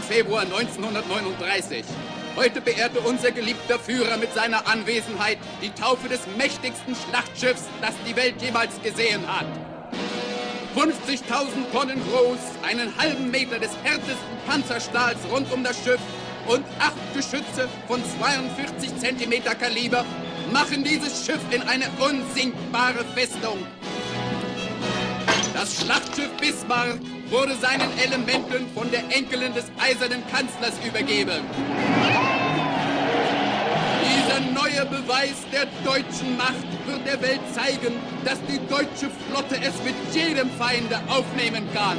Februar 1939. Heute beehrte unser geliebter Führer mit seiner Anwesenheit die Taufe des mächtigsten Schlachtschiffs, das die Welt jemals gesehen hat. 50.000 Tonnen groß, einen halben Meter des härtesten Panzerstahls rund um das Schiff und 8 Geschütze von 42 Zentimeter Kaliber machen dieses Schiff in eine unsinkbare Festung. Das Schlachtschiff Bismarck wurde seinen Elementen von der Enkelin des eisernen Kanzlers übergeben. Dieser neue Beweis der deutschen Macht wird der Welt zeigen, dass die deutsche Flotte es mit jedem Feinde aufnehmen kann.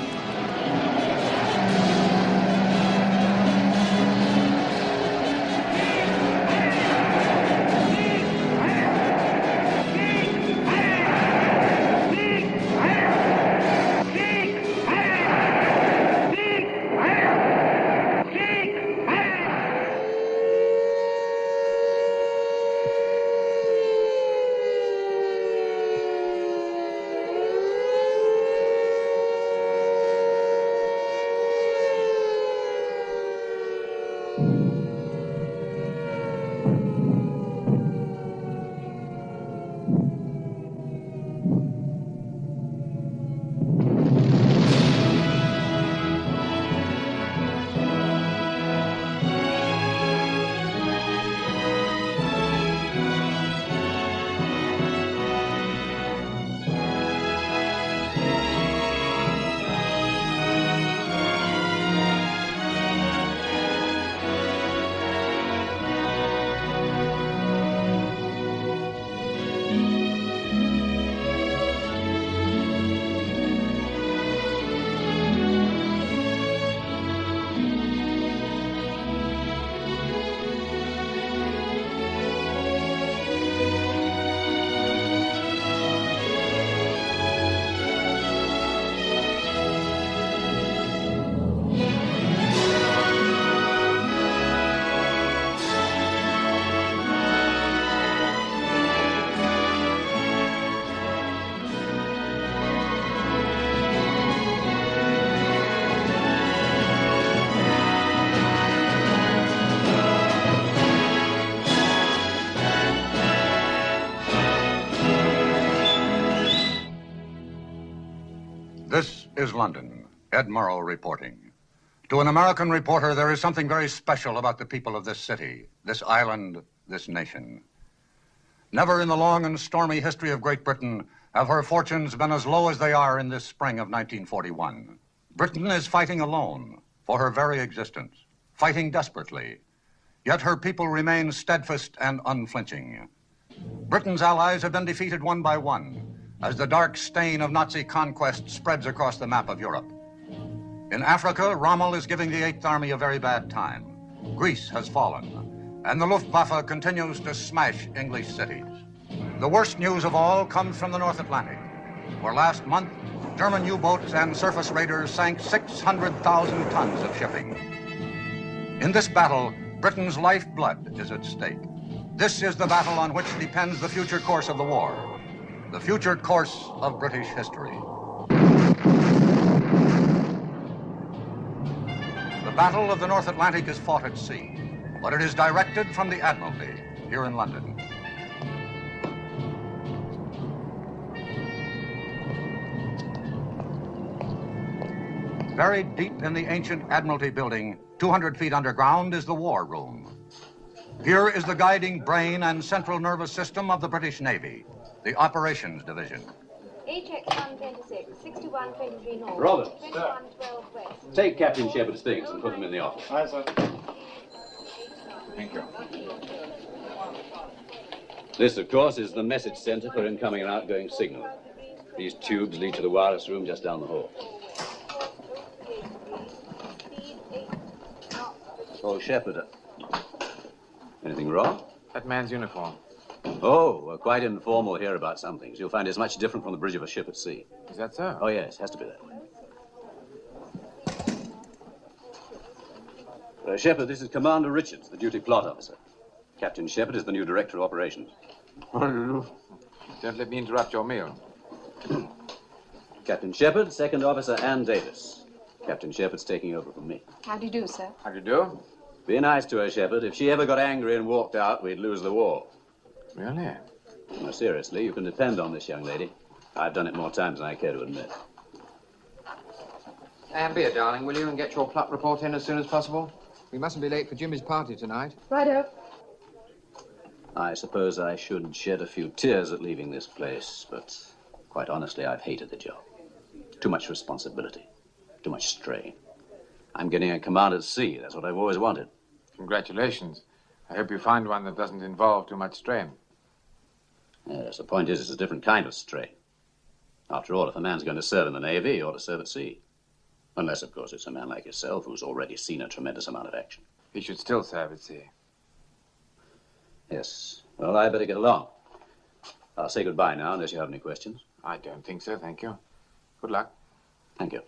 This is London. Ed Murrow reporting. To an American reporter, there is something very special about the people of this city, this island, this nation. Never in the long and stormy history of Great Britain have her fortunes been as low as they are in this spring of 1941. Britain is fighting alone for her very existence, fighting desperately. Yet her people remain steadfast and unflinching. Britain's allies have been defeated one by one as the dark stain of Nazi conquest spreads across the map of Europe. In Africa, Rommel is giving the 8th Army a very bad time. Greece has fallen, and the Luftwaffe continues to smash English cities. The worst news of all comes from the North Atlantic, where last month, German U-boats and surface raiders sank 600,000 tons of shipping. In this battle, Britain's lifeblood is at stake. This is the battle on which depends the future course of the war, the future course of British history. The Battle of the North Atlantic is fought at sea, but it is directed from the Admiralty here in London. Buried deep in the ancient Admiralty building, 200 feet underground, is the War Room. Here is the guiding brain and central nervous system of the British Navy, the Operations Division. HX 126, 6123 North. Robert, 2112 West. take Captain Shepard's things and put them in the office. Aye, sir. Thank you. This, of course, is the message center for incoming and outgoing signal. These tubes lead to the wireless room just down the hall. Oh, Shepard. Anything wrong? That man's uniform. Oh, we're quite informal here about some things. You'll find it's much different from the bridge of a ship at sea. Is that so? Oh, yes, has to be that way. Shepard, this is Commander Richards, the duty plot officer. Captain Shepard is the new director of operations. Don't let me interrupt your meal. Captain Shepard, second officer Ann Davis. Captain Shepard's taking over from me. How do you do, sir? How do you do? Be nice to her, Shepard. If she ever got angry and walked out, we'd lose the war. Really? No, seriously, you can depend on this young lady. I've done it more times than I care to admit. And beer, darling, will you, and get your plot report in as soon as possible? We mustn't be late for Jimmy's party tonight. Righto. I suppose I should shed a few tears at leaving this place, but quite honestly, I've hated the job. Too much responsibility, too much strain. I'm getting a command at sea. That's what I've always wanted. Congratulations. I hope you find one that doesn't involve too much strain. Yes, the point is, it's a different kind of strain. After all, if a man's going to serve in the Navy, he ought to serve at sea. Unless, of course, it's a man like yourself who's already seen a tremendous amount of action. He should still serve at sea. Yes. Well, I better get along. I'll say goodbye now, unless you have any questions. I don't think so, thank you. Good luck. Thank you.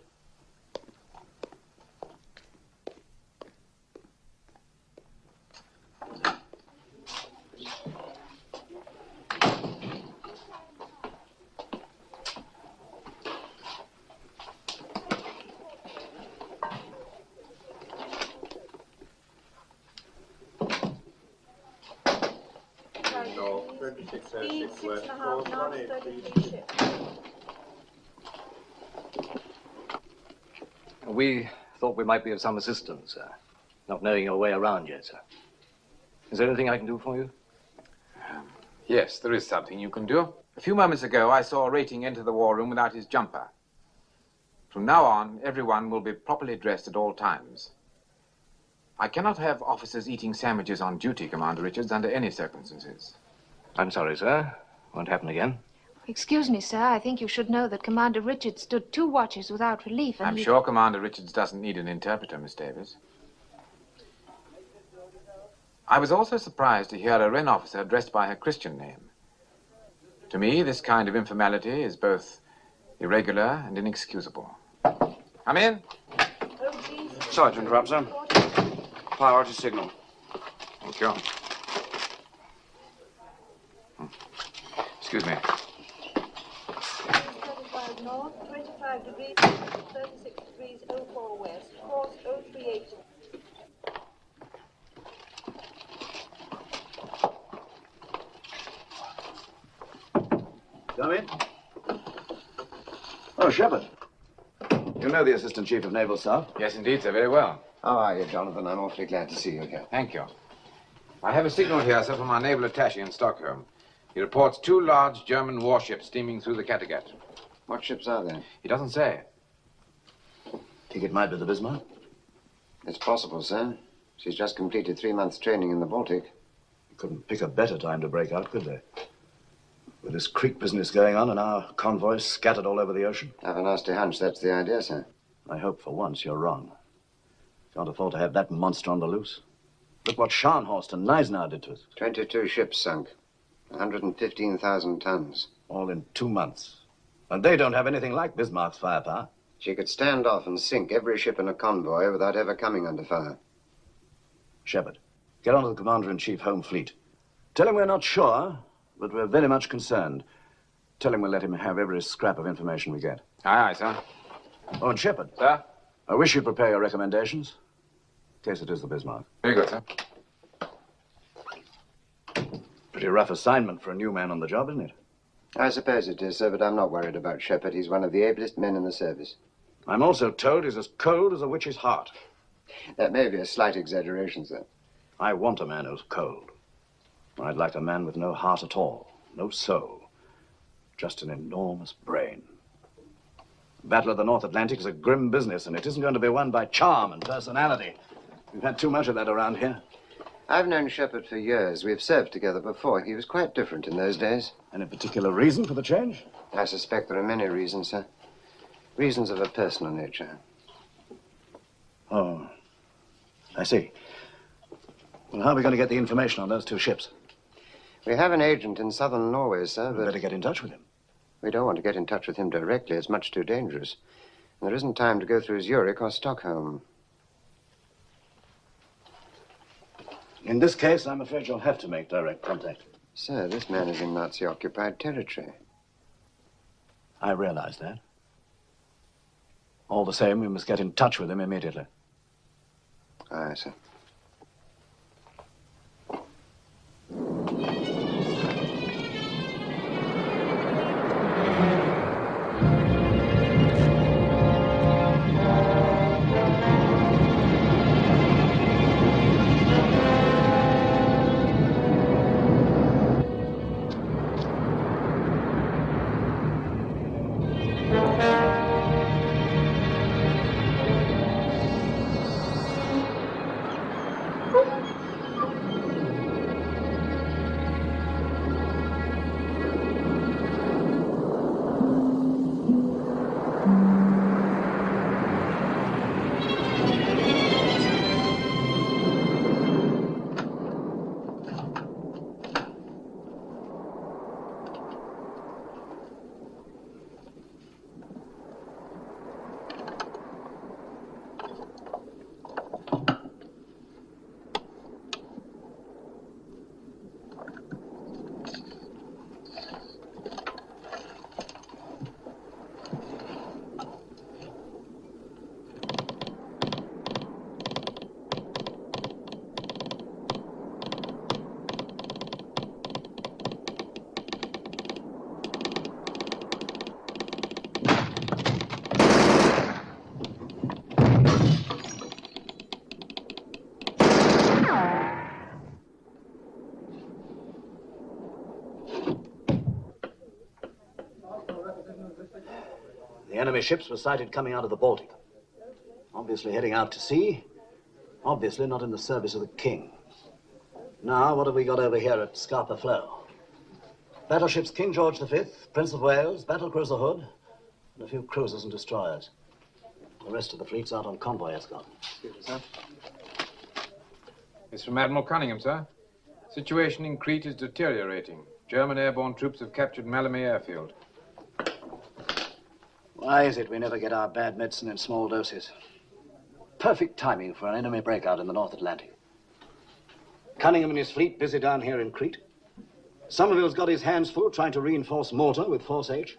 Speed 6.5 knots, 33 ships. We thought we might be of some assistance, sir. Not knowing your way around yet, sir. Is there anything I can do for you? Yes, there is something you can do. A few moments ago, I saw a rating enter the war room without his jumper. From now on, everyone will be properly dressed at all times. I cannot have officers eating sandwiches on duty, Commander Richards, under any circumstances. I'm sorry, sir. Won't happen again. Excuse me, sir. I think you should know that Commander Richards stood 2 watches without relief, and I'm sure Commander Richards doesn't need an interpreter, Miss Davis. I was also surprised to hear a Wren officer addressed by her Christian name. To me, this kind of informality is both irregular and inexcusable. Come in. Sorry to interrupt, sir. Priority signal. Thank you. Excuse me. 35 north, 25 degrees, 36 degrees, 04 west, course 038. Come in. Oh, Shepard. You know the Assistant Chief of Naval Staff? Yes, indeed, sir. Very well. How are you, Jonathan? I'm awfully glad to see you again. Thank you. I have a signal here, sir, from our naval attaché in Stockholm. He reports 2 large German warships steaming through the Kattegat. What ships are they? He doesn't say. Think it might be the Bismarck? It's possible, sir. She's just completed 3 months' training in the Baltic. Couldn't pick a better time to break out, could they? With this creek business going on and our convoys scattered all over the ocean. I have a nasty hunch that's the idea, sir. I hope for once you're wrong. Can't afford to have that monster on the loose. Look what Scharnhorst and Neisner did to us. 22 ships sunk. 115,000 tons. All in 2 months. And they don't have anything like Bismarck's firepower. She could stand off and sink every ship in a convoy without ever coming under fire. Shepard, get on to the Commander-in-Chief Home Fleet. Tell him we're not sure, but we're very much concerned. Tell him we'll let him have every scrap of information we get. Aye, aye, sir. Oh, and Shepard. Sir? I wish you'd prepare your recommendations, in case it is the Bismarck. Very good, sir. Pretty rough assignment for a new man on the job, isn't it? I suppose it is, sir, but I'm not worried about Shepard. He's one of the ablest men in the service. I'm also told he's as cold as a witch's heart. That may be a slight exaggeration, sir. I want a man who's cold. I'd like a man with no heart at all, no soul, just an enormous brain. The Battle of the North Atlantic is a grim business, and it isn't going to be won by charm and personality. We've had too much of that around here. I've known Shepard for years. We've served together before. He was quite different in those days. Any particular reason for the change? I suspect there are many reasons, sir. Reasons of a personal nature. Oh, I see. Well, how are we going to get the information on those 2 ships? We have an agent in southern Norway, sir, We'd but better get in touch with him. we don't want to get in touch with him directly. It's much too dangerous. And there isn't time to go through Zurich or Stockholm. In this case, I'm afraid you'll have to make direct contact. Sir, this man is in Nazi-occupied territory. I realize that. All the same, we must get in touch with him immediately. Aye, sir. The enemy ships were sighted coming out of the Baltic. Obviously heading out to sea. Obviously not in the service of the king. Now, what have we got over here at Scapa Flow? Battleships King George V, Prince of Wales, battlecruiser Hood, and a few cruisers and destroyers. The rest of the fleet's out on convoy escort. Excuse me, sir. It's from Admiral Cunningham, sir. Situation in Crete is deteriorating. German airborne troops have captured Malmö airfield. Why is it we never get our bad medicine in small doses? Perfect timing for an enemy breakout in the North Atlantic. Cunningham and his fleet busy down here in Crete. Somerville's got his hands full trying to reinforce Malta with Force H.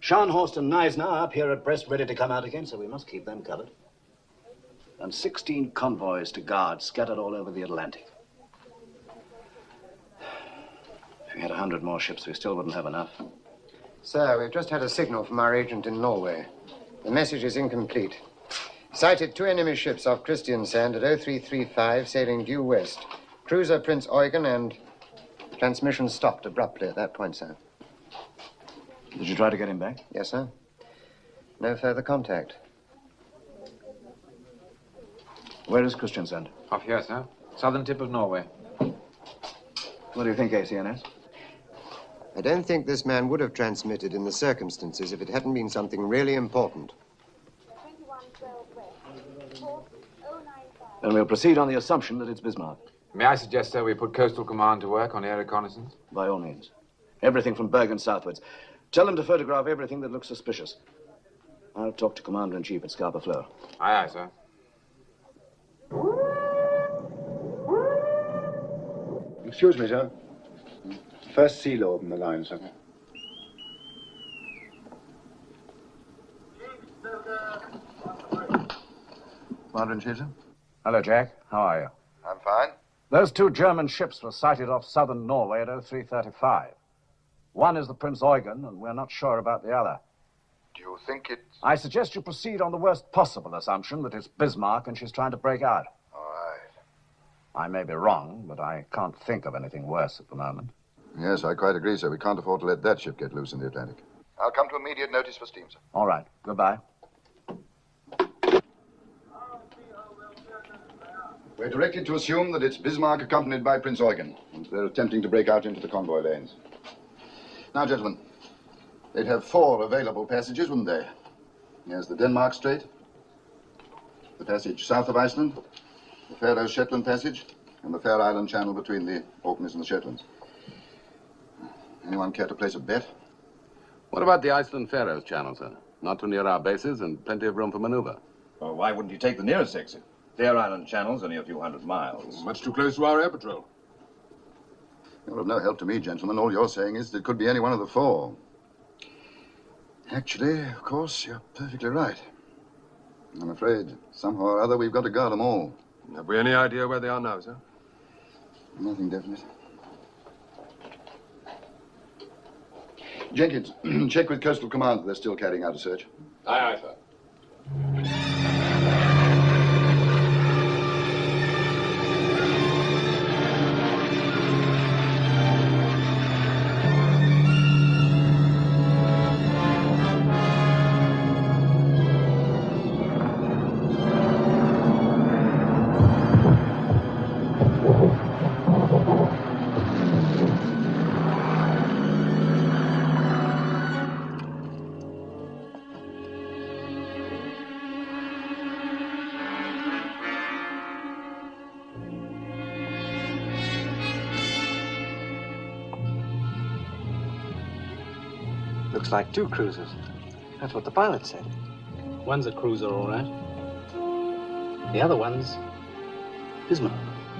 Scharnhorst and Neisner are up here at Brest ready to come out again, so we must keep them covered. And 16 convoys to guard scattered all over the Atlantic. If we had 100 more ships, we still wouldn't have enough. Sir, we've just had a signal from our agent in Norway. The message is incomplete. Sighted 2 enemy ships off Christiansand at 0335, sailing due west. Cruiser Prince Eugen, and transmission stopped abruptly at that point, sir. Did you try to get him back? Yes, sir. No further contact. Where is Christiansand? Off here, sir. Southern tip of Norway. What do you think, ACNS? I don't think this man would have transmitted in the circumstances if it hadn't been something really important. 2112 West. Course 095. Then we'll proceed on the assumption that it's Bismarck. May I suggest, sir, we put Coastal Command to work on air reconnaissance? By all means. Everything from Bergen southwards. Tell them to photograph everything that looks suspicious. I'll talk to Commander-in-Chief at Scapa Flow. Aye, aye, sir. Excuse me, sir. First sea lord in the line, sir. Commander-in-Chief, sir? Hello, Jack. How are you? I'm fine. Those 2 German ships were sighted off southern Norway at 0335. One is the Prince Eugen, and we're not sure about the other. Do you think it's... I suggest you proceed on the worst possible assumption that it's Bismarck and she's trying to break out. All right. I may be wrong, but I can't think of anything worse at the moment. Yes, I quite agree, sir. We can't afford to let that ship get loose in the Atlantic. I'll come to immediate notice for steam, sir. All right. Goodbye. We're directed to assume that it's Bismarck accompanied by Prince Eugen, and they're attempting to break out into the convoy lanes. Now, gentlemen, they'd have 4 available passages, wouldn't they? Here's the Denmark Strait, the passage south of Iceland, the Faroe-Shetland Passage, and the Fair Island Channel between the Orkneys and the Shetlands. Anyone care to place a bet? What about the Iceland-Faroes Channel, sir? Not too near our bases and plenty of room for maneuver. Well, why wouldn't you take the nearest exit? Fair Island Channel's only a few hundred miles. Much too close to our air patrol. You're of no help to me, gentlemen. All you're saying is that it could be any one of the 4. Actually, of course, you're perfectly right. I'm afraid, somehow or other, we've got to guard them all. Have we any idea where they are now, sir? Nothing definite. Jenkins, check with Coastal Command that they're still carrying out a search. Aye, aye, sir. Looks like 2 cruisers. That's what the pilot said. One's a cruiser, all right. The other one's Bismarck.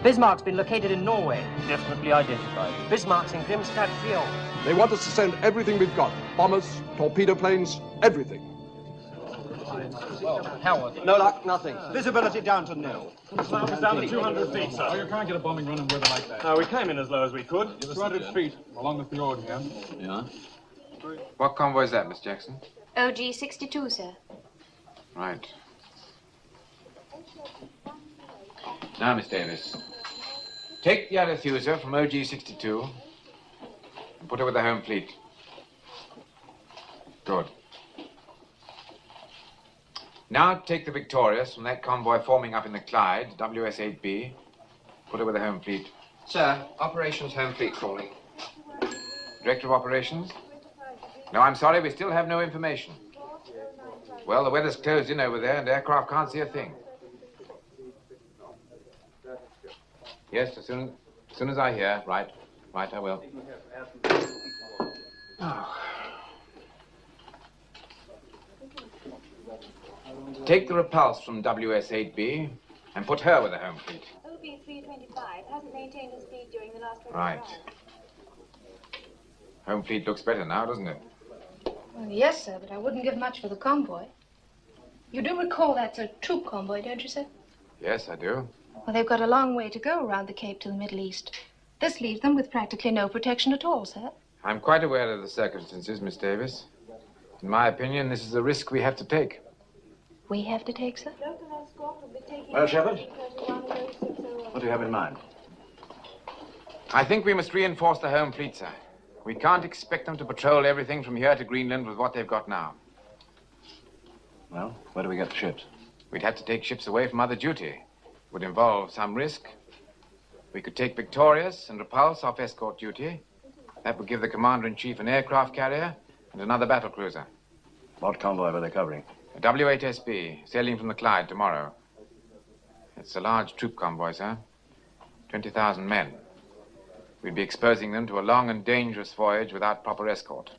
Bismarck's been located in Norway. Definitely identified. Bismarck's in Grimstad Fjord. They want us to send everything we've got. Bombers, torpedo planes, everything. Howard. No luck, nothing. Visibility down to nil. Slam is down to 200 feet, sir. Oh, you can't get a bombing run in weather like that. No, we came in as low as we could. 200 feet along the fjord here. Yeah? What convoy is that, Miss Jackson? OG 62, sir. Right. Now, Miss Davis, take the Arethusa from OG 62 and put her with the home fleet. Good. Now take the Victorious from that convoy forming up in the Clyde, WS-8B. Put her with the home fleet. Sir, Operations Home Fleet calling. Director of Operations? No, I'm sorry, we still have no information. Well, the weather's closed in over there and aircraft can't see a thing. Yes, as soon as I hear. Right, I will. Oh. Take the Repulse from WS-8B and put her with the home fleet. OB 325 hasn't maintained his speed during the last 24 Right. hours. Home fleet looks better now, doesn't it? Well, yes, sir, but I wouldn't give much for the convoy. You do recall that's a troop convoy, don't you, sir? Yes, I do. Well, they've got a long way to go around the Cape to the Middle East. This leaves them with practically no protection at all, sir. I'm quite aware of the circumstances, Miss Davis. In my opinion, this is a risk we have to take. We have to take, sir? Well, Shepard, what do you have in mind? I think we must reinforce the home fleet, sir. We can't expect them to patrol everything from here to Greenland with what they've got now. Well, where do we get the ships? We'd have to take ships away from other duty. It would involve some risk. We could take Victorious and Repulse off escort duty. That would give the Commander-in-Chief an aircraft carrier and another battle cruiser. What convoy were they covering? A W-8SB, sailing from the Clyde tomorrow. It's a large troop convoy, sir. 20,000 men. We'd be exposing them to a long and dangerous voyage without proper escort.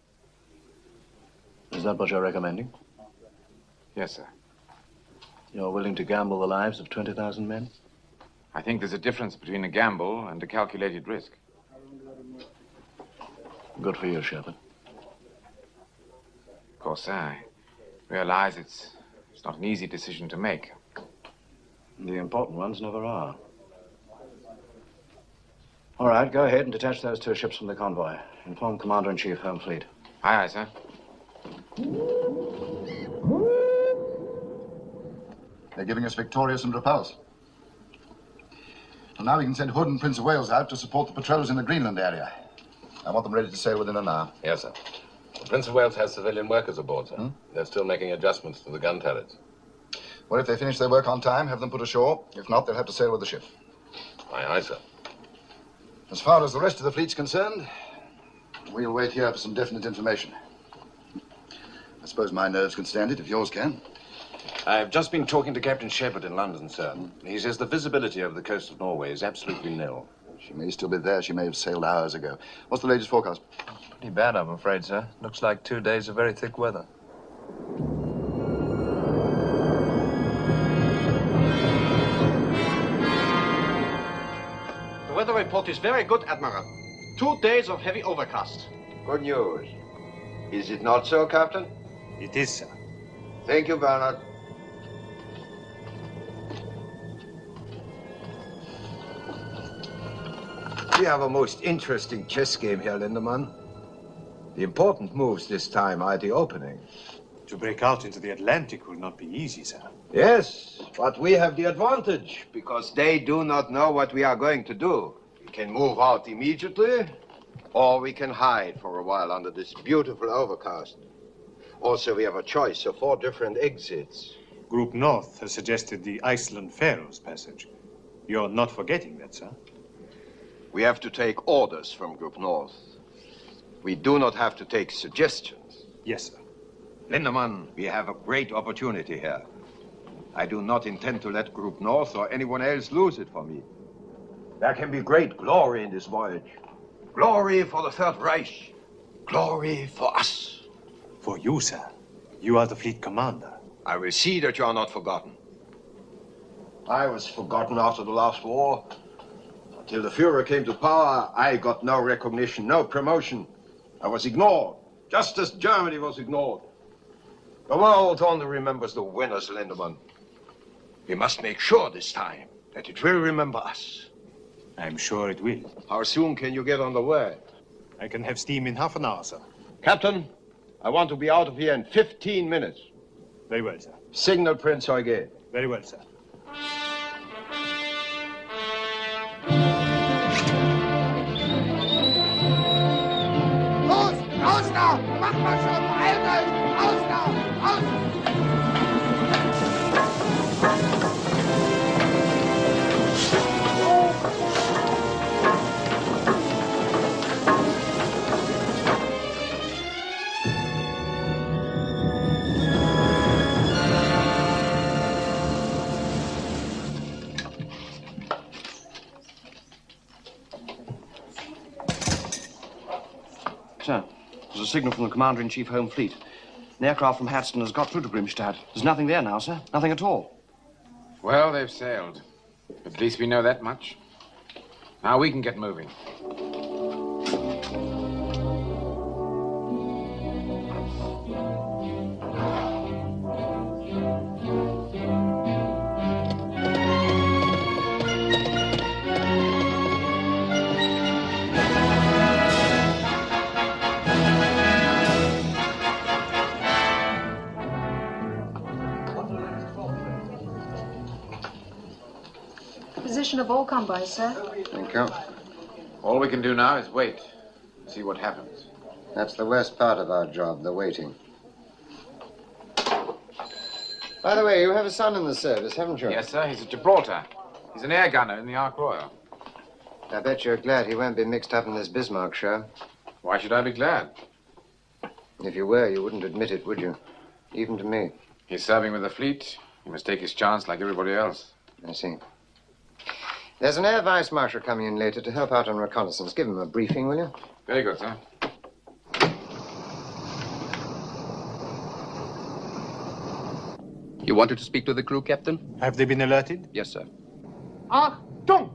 Is that what you're recommending? Yes, sir. You're willing to gamble the lives of 20,000 men? I think there's a difference between a gamble and a calculated risk. Good for you, Shepard. Of course, sir, I realize it's not an easy decision to make. The important ones never are. All right, go ahead and detach those 2 ships from the convoy. Inform Commander-in-Chief, Home Fleet. Aye, aye, sir. They're giving us Victorious and Repulse. And now we can send Hood and Prince of Wales out to support the patrols in the Greenland area. I want them ready to sail within an hour. Yes, sir. The Prince of Wales has civilian workers aboard, sir. They're still making adjustments to the gun turrets. Well, if they finish their work on time, have them put ashore. If not, they'll have to sail with the ship. Aye, aye, sir. As far as the rest of the fleet's concerned, we'll wait here for some definite information. I suppose my nerves can stand it, if yours can. I've just been talking to Captain Shepard in London, sir. He says the visibility over the coast of Norway is absolutely nil. She may still be there. She may have sailed hours ago. What's the latest forecast? Pretty bad, I'm afraid, sir. Looks like 2 days of very thick weather. The weather report is very good, Admiral. 2 days of heavy overcast. Good news. Is it not so, Captain? It is, sir. Thank you, Bernard. We have a most interesting chess game here, Lindemann. The important moves this time are at the opening. To break out into the Atlantic will not be easy, sir. Yes, but we have the advantage, because they do not know what we are going to do. We can move out immediately, or we can hide for a while under this beautiful overcast. Also, we have a choice of 4 different exits. Group North has suggested the Iceland-Faroes passage. You're not forgetting that, sir? We have to take orders from Group North. We do not have to take suggestions. Yes, sir. Lindemann, we have a great opportunity here. I do not intend to let Group North or anyone else lose it for me. There can be great glory in this voyage. Glory for the Third Reich. Glory for us. For you, sir. You are the fleet commander. I will see that you are not forgotten. I was forgotten after the last war. Until the Führer came to power, I got no recognition, no promotion. I was ignored, just as Germany was ignored. The world only remembers the winners, Lindemann. We must make sure this time that it will remember us. I'm sure it will. How soon can you get on the way? I can have steam in half an hour, sir. Captain, I want to be out of here in 15 minutes. Very well, sir. Signal Prince Eugen. Very well, sir. Los! Raus da! Mach mal schon! Beeilt euch! Raus da! Raus! Sir, there's a signal from the Commander-in-Chief Home Fleet. An aircraft from Hadston has got through to Grimstad. There's nothing there now, sir. Nothing at all. Well, they've sailed. At least we know that much. Now we can get moving. Position of all convoys, sir. Thank you. All we can do now is wait and see what happens. That's the worst part of our job, the waiting. By the way, you have a son in the service, haven't you? Yes, sir. He's at Gibraltar. He's an air gunner in the Ark Royal. I bet you're glad he won't be mixed up in this Bismarck show. Why should I be glad? If you were, you wouldn't admit it, would you? Even to me. He's serving with the fleet. He must take his chance like everybody else. I see. There's an air vice marshal coming in later to help out on reconnaissance. Give him a briefing, will you? Very good, sir. You wanted to speak to the crew, Captain? Have they been alerted? Yes, sir. Achtung!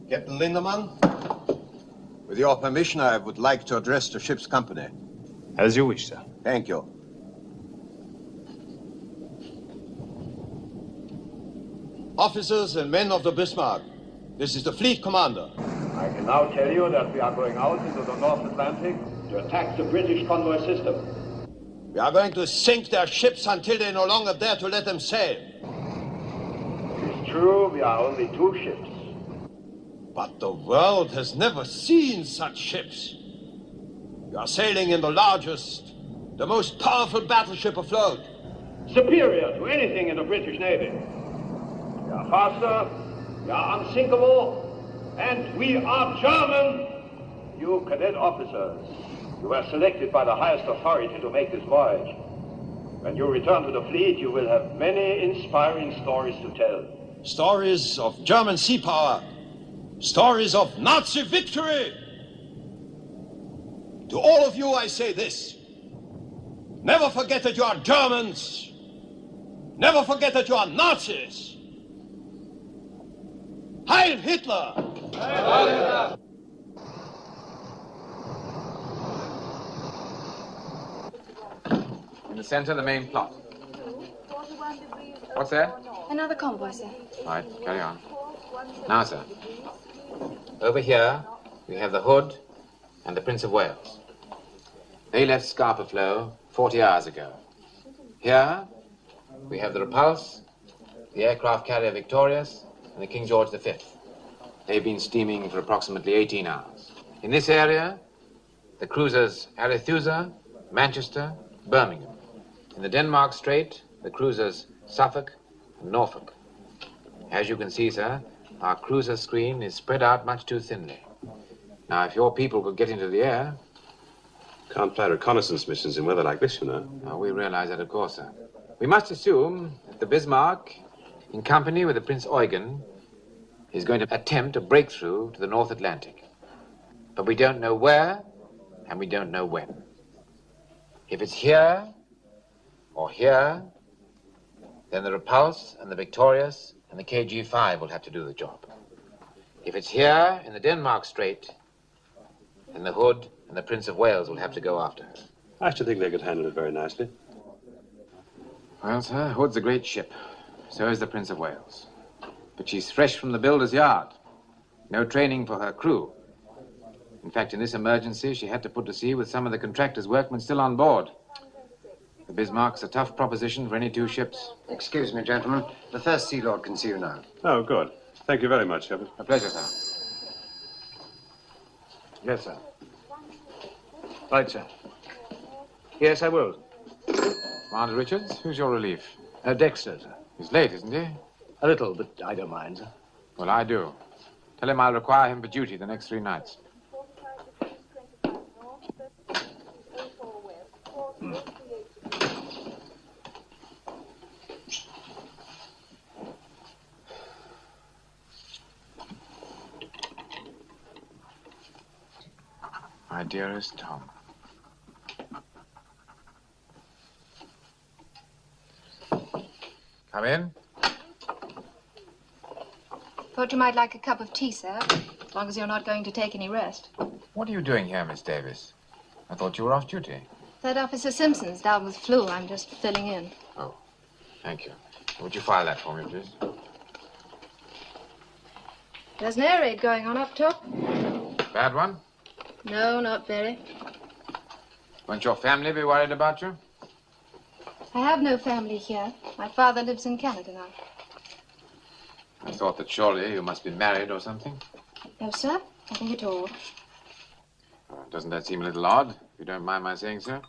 Captain Lindemann, with your permission, I would like to address the ship's company. As you wish, sir. Thank you. Officers and men of the Bismarck, this is the fleet commander. I can now tell you that we are going out into the North Atlantic to attack the British convoy system. We are going to sink their ships until they no longer dare to let them sail. It is true, we are only 2 ships. But the world has never seen such ships. We are sailing in the largest, the most powerful battleship afloat. Superior to anything in the British Navy. We are faster, we are unsinkable, and we are German. You cadet officers, you were selected by the highest authority to make this voyage. When you return to the fleet, you will have many inspiring stories to tell. Stories of German sea power. Stories of Nazi victory. To all of you, I say this. Never forget that you are Germans. Never forget that you are Nazis. Heil Hitler! Heil Hitler! In the center, the main plot. What's that? Another convoy, sir. Right, carry on. Now, sir. Over here, we have the Hood and the Prince of Wales. They left Scapa Flow 40 hours ago. Here, we have the Repulse, the aircraft carrier Victorious, and the King George V. They've been steaming for approximately 18 hours. In this area, the cruisers Arethusa, Manchester, Birmingham. In the Denmark Strait, the cruisers Suffolk and Norfolk. As you can see, sir, our cruiser screen is spread out much too thinly. Now, if your people could get into the air... Can't fly reconnaissance missions in weather like this, you know. Oh, we realize that, of course, sir. We must assume that the Bismarck, in company with the Prince Eugen, is going to attempt a breakthrough to the North Atlantic. But we don't know where, and we don't know when. If it's here, or here, then the Repulse and the Victorious and the KG-5 will have to do the job. If it's here, in the Denmark Strait, then the Hood and the Prince of Wales will have to go after her. I should think they could handle it very nicely. Well, sir, Hood's a great ship. So is the Prince of Wales. But she's fresh from the builder's yard. No training for her crew. In fact, in this emergency, she had to put to sea with some of the contractor's workmen still on board. The Bismarck's a tough proposition for any two ships. Excuse me, gentlemen. The First Sea Lord can see you now. Oh, good. Thank you very much, Shepard. A pleasure, sir. Yes, sir. Right, sir. Yes, I will. Commander Richards, who's your relief? Dexter, sir. He's late, isn't he? A little, but I don't mind, sir. Well, I do. Tell him I'll require him for duty the next 3 nights. My dearest Tom. Come in. Thought you might like a cup of tea, sir, as long as you're not going to take any rest. What are you doing here, Miss Davis? I thought you were off duty. Third Officer Simpson's down with flu. I'm just filling in. Oh, thank you. Would you file that for me, please? There's an air raid going on up top. Bad one? No, not very. Won't your family be worried about you? I have no family here. My father lives in Canada now. I thought that surely you must be married or something. No, sir. Nothing at all. Doesn't that seem a little odd, if you don't mind my saying so?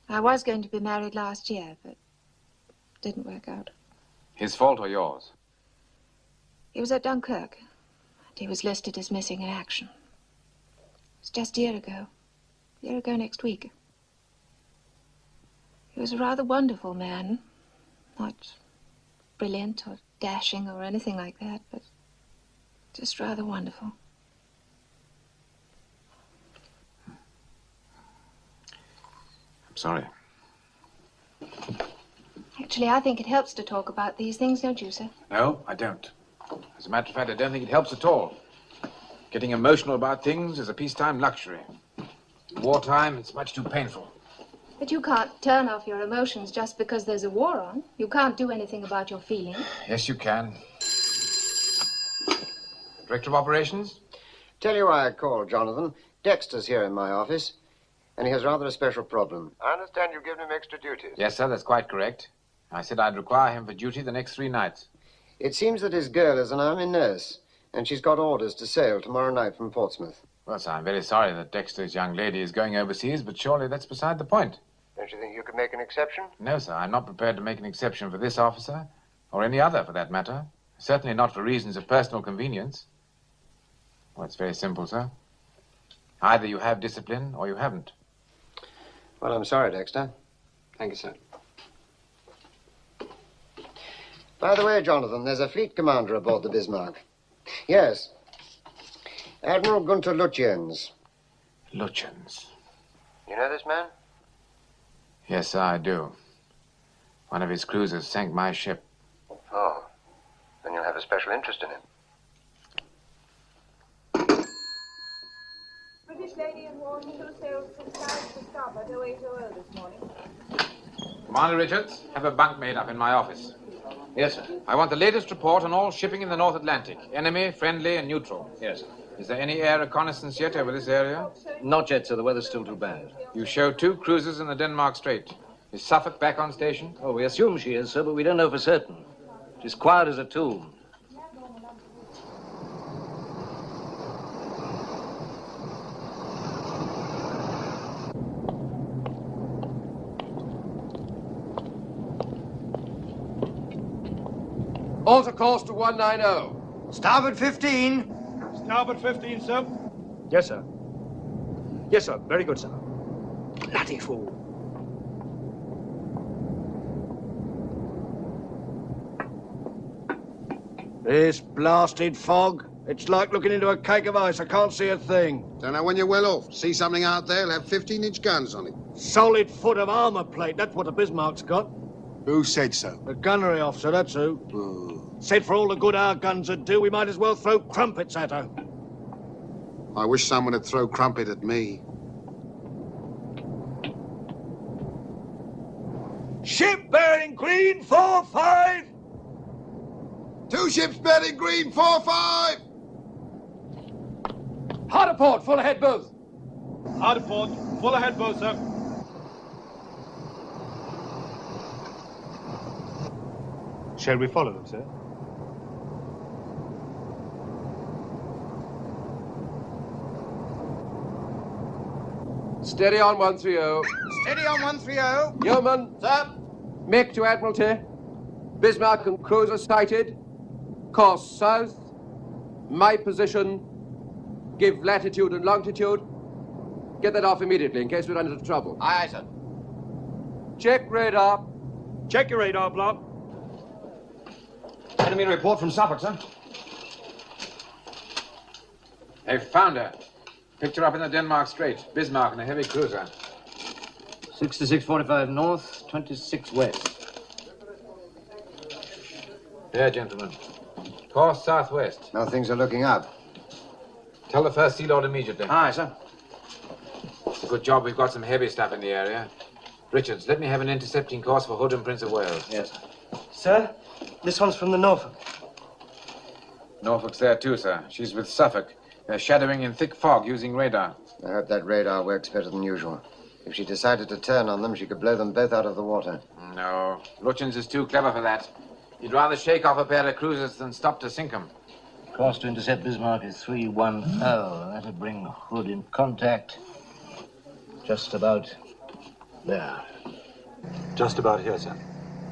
I was going to be married last year, but it didn't work out. His fault or yours? He was at Dunkirk, and he was listed as missing in action. It was just a year ago. A year ago next week. He was a rather wonderful man. Not brilliant or dashing or anything like that, but just rather wonderful. I'm sorry. Actually, I think it helps to talk about these things, don't you, sir? No, I don't. As a matter of fact, I don't think it helps at all. Getting emotional about things is a peacetime luxury. In wartime, it's much too painful. But you can't turn off your emotions just because there's a war on. You can't do anything about your feelings. Yes, you can. Director of Operations? Tell you why I called, Jonathan. Dexter's here in my office, and he has rather a special problem. I understand you've given him extra duties. Yes, sir, that's quite correct. I said I'd require him for duty the next 3 nights. It seems that his girl is an army nurse, and she's got orders to sail tomorrow night from Portsmouth. Well, sir, I'm very sorry that Dexter's young lady is going overseas, but surely that's beside the point. Don't you think you could make an exception? No, sir, I'm not prepared to make an exception for this officer, or any other for that matter. Certainly not for reasons of personal convenience. Well, it's very simple, sir. Either you have discipline or you haven't. Well, I'm sorry, Dexter. Thank you, sir. By the way, Jonathan, there's a fleet commander aboard the Bismarck. Yes. Admiral Gunther Lutyens. Lutyens? You know this man? Yes, sir, I do. One of his cruisers sank my ship. Oh. Then you'll have a special interest in him. British lady in war, 2 sails from Paris to starboard, 0800 this morning. Commander Richards, have a bunk made up in my office. Yes, sir. I want the latest report on all shipping in the North Atlantic. Enemy, friendly, and neutral. Yes, sir. Is there any air reconnaissance yet over this area? Not yet, sir. The weather's still too bad. You show 2 cruisers in the Denmark Strait. Is Suffolk back on station? Oh, we assume she is, sir, but we don't know for certain. She's quiet as a tomb. Alter course to 190. Starboard 15. Starboard 15, sir. Yes, sir. Yes, sir. Very good, sir. Bloody fool. This blasted fog. It's like looking into a cake of ice. I can't see a thing. Don't know when you're well off. See something out there, it'll have 15-inch guns on it. Solid foot of armor plate. That's what the Bismarck's got. Who said so? The gunnery officer, that's who. Said for all the good our guns would do, we might as well throw crumpets at her. I wish someone would throw crumpet at me. Ship bearing green 4-5. 2 ships bearing green 4-5. Hard a port, full ahead both. Hard a port, full ahead both, sir. Shall we follow them, sir? Steady on 130. Steady on 130. Yeoman. Sir. Make to Admiralty. Bismarck and cruiser sighted. Course south. My position. Give latitude and longitude. Get that off immediately in case we run into trouble. Aye, aye, sir. Check radar. Check your radar, Blob. Enemy report from Suffolk, sir. They've found her. Picked her up in the Denmark Strait. Bismarck in a heavy cruiser. 6645 north, 26 west. Here, gentlemen. Course southwest. Now things are looking up. Tell the first Sea Lord immediately. Aye, sir. It's a good job we've got some heavy stuff in the area. Richards, let me have an intercepting course for Hood and Prince of Wales. Yes. Sir, this one's from the Norfolk. Norfolk's there too, sir. She's with Suffolk. They're shadowing in thick fog using radar. I hope that radar works better than usual. If she decided to turn on them, she could blow them both out of the water. No, Lutyens is too clever for that. He'd rather shake off a pair of cruisers than stop to sink them. Course to intercept Bismarck is 310. That'll bring Hood in contact just about there. Just about here, sir.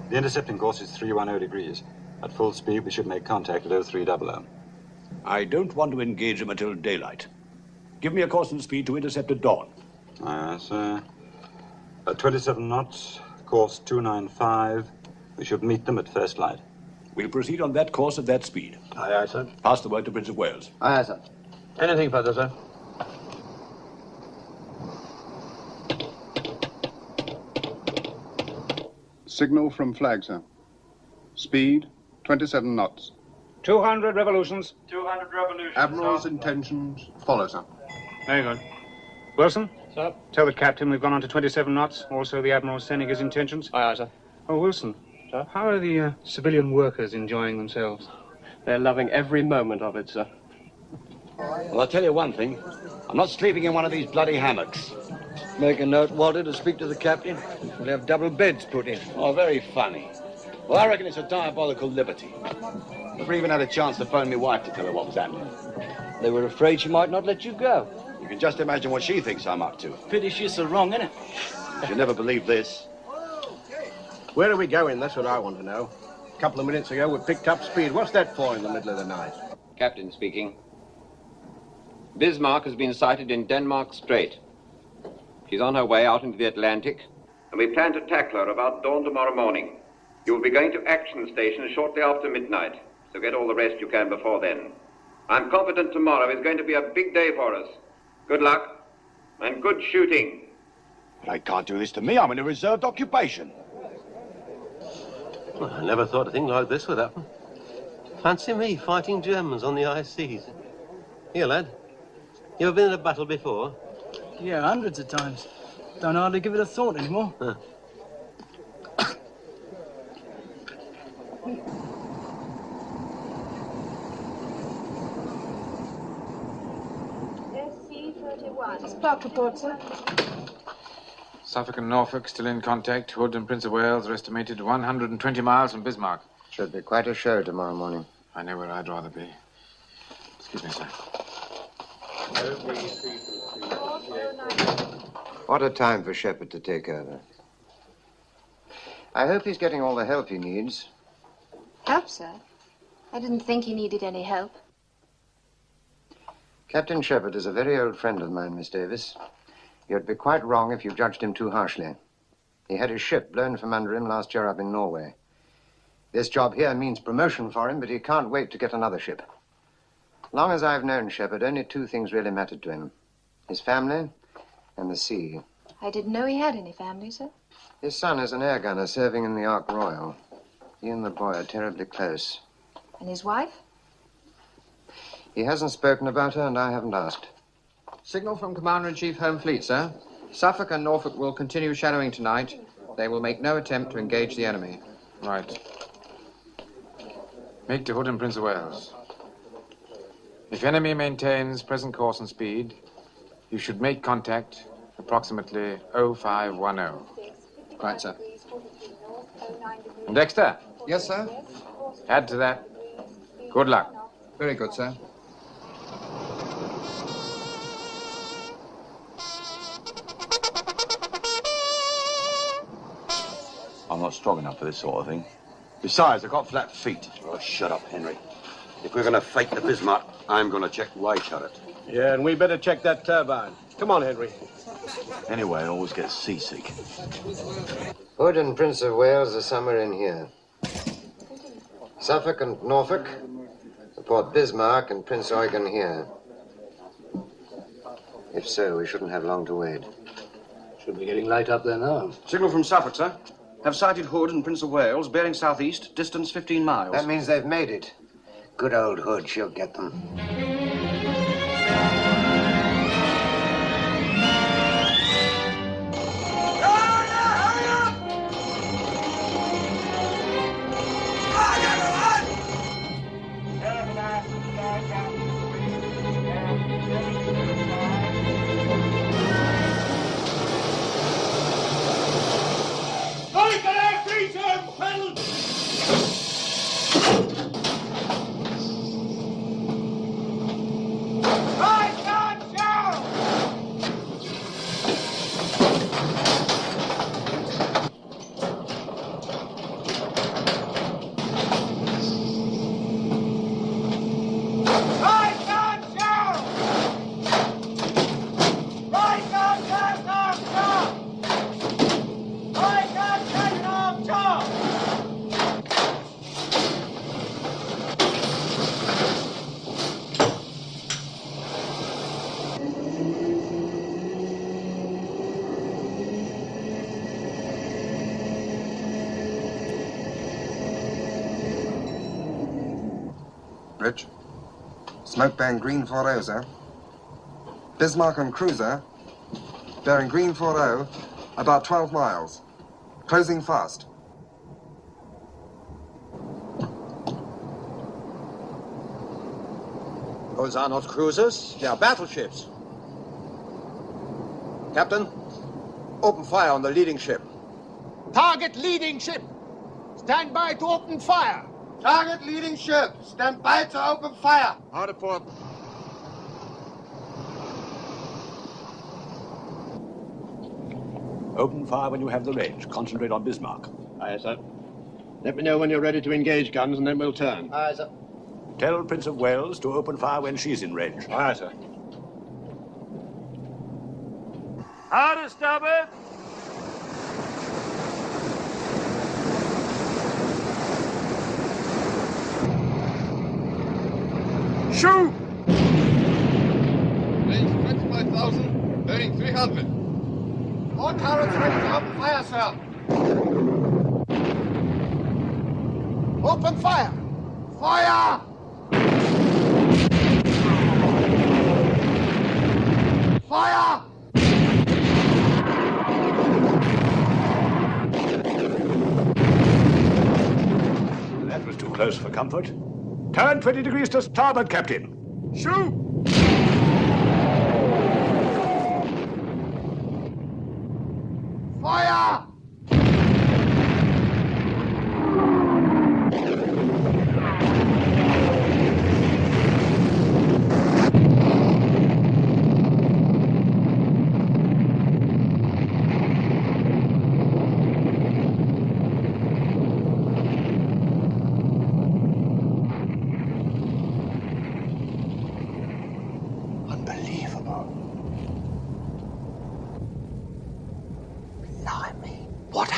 The intercepting course is 310 degrees. At full speed, we should make contact at 0300. I don't want to engage them until daylight. Give me a course and speed to intercept at dawn. Aye, sir. At 27 knots, course 295. We should meet them at first light. We'll proceed on that course at that speed. Aye, aye, sir. Pass the word to Prince of Wales. Aye, aye, sir. Anything further, sir? Signal from flag, sir. Speed, 27 knots. 200 revolutions. 200 revolutions. Admiral's intentions, follow, sir. Very good. Wilson? Sir? Tell the captain we've gone on to 27 knots. Also, the Admiral's sending his intentions. Aye, aye, sir. Oh, Wilson. Sir? How are the civilian workers enjoying themselves? They're loving every moment of it, sir. Well, I'll tell you one thing. I'm not sleeping in one of these bloody hammocks. Make a note, Walter, to speak to the captain. We'll have double beds put in. Oh, very funny. Well, I reckon it's a diabolical liberty. Never even had a chance to phone my wife to tell her what was happening. They were afraid she might not let you go. You can just imagine what she thinks I'm up to. Pity she's so wrong, innit? She'll never believe this. Where are we going? That's what I want to know. A couple of minutes ago, we picked up speed. What's that for in the middle of the night? Captain speaking. Bismarck has been sighted in Denmark Strait. She's on her way out into the Atlantic, and we plan to tackle her about dawn tomorrow morning. You will be going to action station shortly after midnight, so get all the rest you can before then. I'm confident tomorrow is going to be a big day for us. Good luck, and good shooting. They can't do this to me. I'm in a reserved occupation. Well, I never thought a thing like this would happen. Fancy me fighting Germans on the high seas. Here, lad. You ever been in a battle before? Yeah, hundreds of times. Don't hardly give it a thought anymore. Huh. 1. Spark report, sir. Suffolk and Norfolk still in contact. Hood and Prince of Wales are estimated 120 miles from Bismarck. Should be quite a show tomorrow morning. I know where I'd rather be. Excuse me, sir. What a time for Shepard to take over. I hope he's getting all the help he needs. Help, sir? I didn't think he needed any help. Captain Shepard is a very old friend of mine, Miss Davis. You'd be quite wrong if you judged him too harshly. He had his ship blown from under him last year up in Norway. This job here means promotion for him, but he can't wait to get another ship. Long as I've known Shepard, only two things really mattered to him. His family and the sea. I didn't know he had any family, sir. His son is an air gunner serving in the Ark Royal. He and the boy are terribly close. And his wife? He hasn't spoken about her, and I haven't asked. Signal from Commander-in-Chief Home Fleet, sir. Suffolk and Norfolk will continue shadowing tonight. They will make no attempt to engage the enemy. Right. Make to Hood and Prince of Wales. If enemy maintains present course and speed, you should make contact approximately 0510. Right, sir. And Dexter? Yes, sir? Add to that. Good luck. Very good, sir. I'm not strong enough for this sort of thing. Besides, I've got flat feet. Oh, shut up, Henry. If we're going to fake the Bismarck, I'm going to check the way turret. Yeah, and we better check that turbine. Come on, Henry. Anyway, I always get seasick. Hood and Prince of Wales are somewhere in here. Suffolk and Norfolk report Bismarck and Prince Eugen here. If so, we shouldn't have long to wait. Should be getting light up there now. Signal from Suffolk, sir. Have sighted Hood and Prince of Wales, bearing southeast, distance 15 miles. That means they've made it. Good old Hood, she'll get them. Rich. Smoke bearing green 40, sir. Bismarck and cruiser bearing green 40, about 12 miles. Closing fast. Those are not cruisers, they are battleships. Captain, open fire on the leading ship. Target leading ship. Stand by to open fire. Target leading ship. Stand by to open fire. Out of port. Open fire when you have the range. Concentrate on Bismarck. Aye, sir. Let me know when you're ready to engage guns, and then we'll turn. Aye, sir. Tell Prince of Wales to open fire when she's in range. Aye, sir. Hard to stop it. Shoot! Range 25,000, bearing 300. All turrets ready to open fire, sir. Open fire! Fire! Fire! That was too close for comfort. Turn 20 degrees to starboard, Captain. Shoot!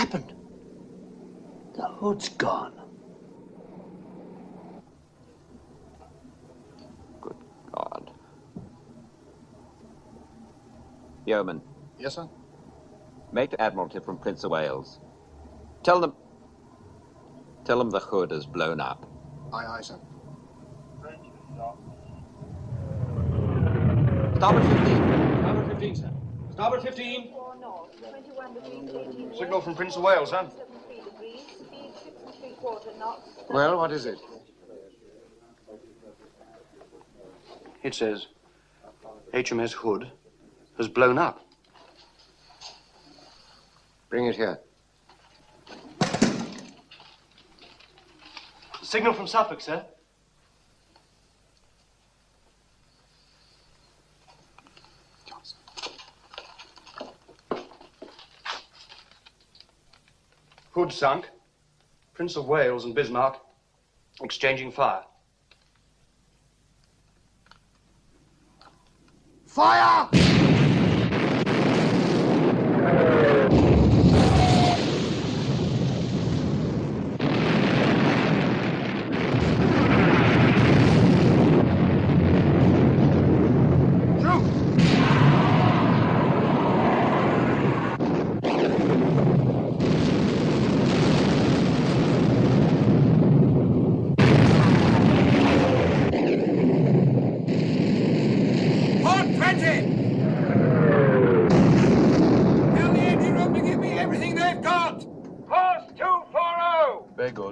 happened? The hood's gone. God. Yeoman. Yes, sir? Make the Admiralty from Prince of Wales. Tell them the hood has blown up. Aye, aye, sir. Starboard 15. Starboard 15, sir. Starboard 15. 4 north, 21 degrees 18 west. Signal from Prince of Wales, sir. 73 degrees, speed 6 3/4 knots. Well, what is it? It says HMS Hood has blown up. Bring it here. Signal from Suffolk, sir. Hood sunk. Prince of Wales and Bismarck exchanging fire. Fire!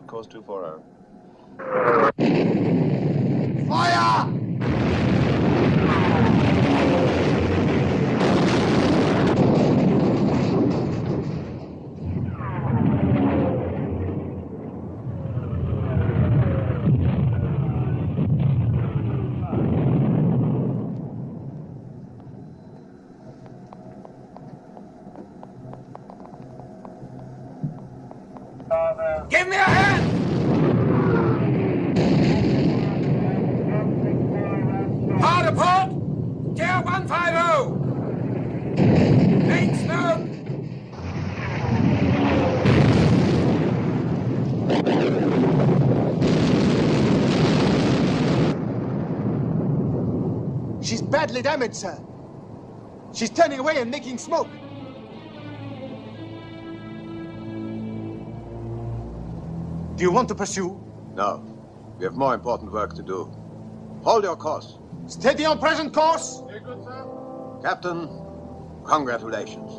Course 240. Fire! Give me a hand! Hard apart! Gear 150! Main smoke! She's badly damaged, sir. She's turning away and making smoke. Do you want to pursue? No. We have more important work to do. Hold your course. Steady on present course. Very good, sir. Captain, congratulations.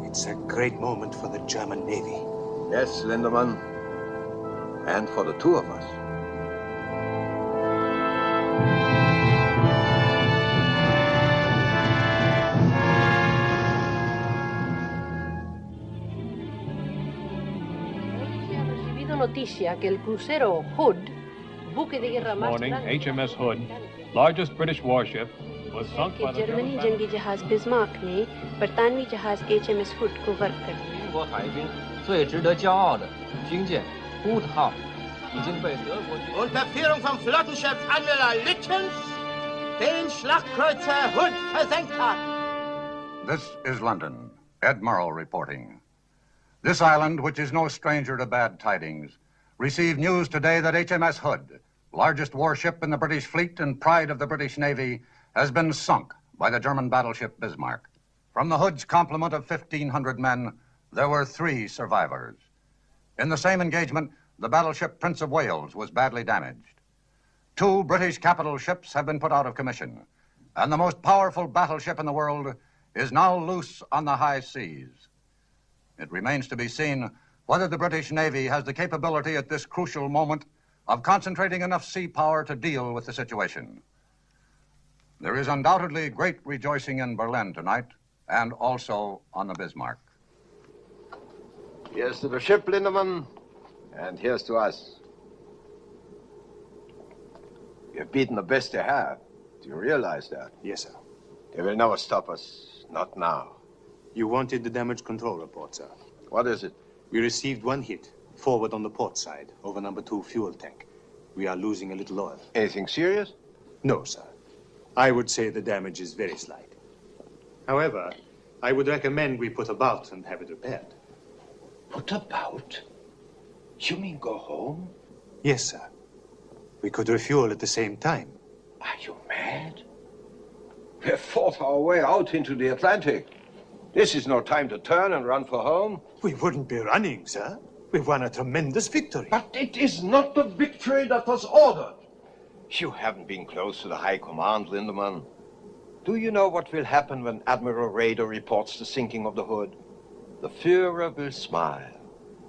It's a great moment for the German Navy. Yes, Lindemann. And for the two of us. Noticia que el crucero Hood, buque de guerra más Morning, grande, HMS Hood, largest British warship, was sunk by the Germany German जंगी जहाज Bismarck ने बरतानवी जहाज HMS Hood को गर्क कर दिया। 英国海军最值得骄傲的军舰 Hood 号已经被德国军 Unter Führung von Flottenchef Admiral Lichtens den Schlachtkreuzer Hood versenkt hat. This is London. Ed Murrow reporting. This island, which is no stranger to bad tidings, received news today that HMS Hood, largest warship in the British fleet and pride of the British Navy, has been sunk by the German battleship Bismarck. From the Hood's complement of 1,500 men, there were 3 survivors. In the same engagement, the battleship Prince of Wales was badly damaged. 2 British capital ships have been put out of commission, and the most powerful battleship in the world is now loose on the high seas. It remains to be seen whether the British Navy has the capability at this crucial moment of concentrating enough sea power to deal with the situation. There is undoubtedly great rejoicing in Berlin tonight, and also on the Bismarck. Here's to the ship, Lindemann, and here's to us. You've beaten the best they have. Do you realize that? Yes, sir. They will never stop us. Not now. You wanted the damage control report, sir. What is it? We received 1 hit, forward on the port side, over number 2 fuel tank. We are losing a little oil. Anything serious? No, sir. I would say the damage is very slight. However, I would recommend we put about and have it repaired. Put about? You mean go home? Yes, sir. We could refuel at the same time. Are you mad? We have fought our way out into the Atlantic. This is no time to turn and run for home. We wouldn't be running, sir. We've won a tremendous victory. But it is not the victory that was ordered. You haven't been close to the High Command, Lindemann. Do you know what will happen when Admiral Raeder reports the sinking of the Hood? The Führer will smile,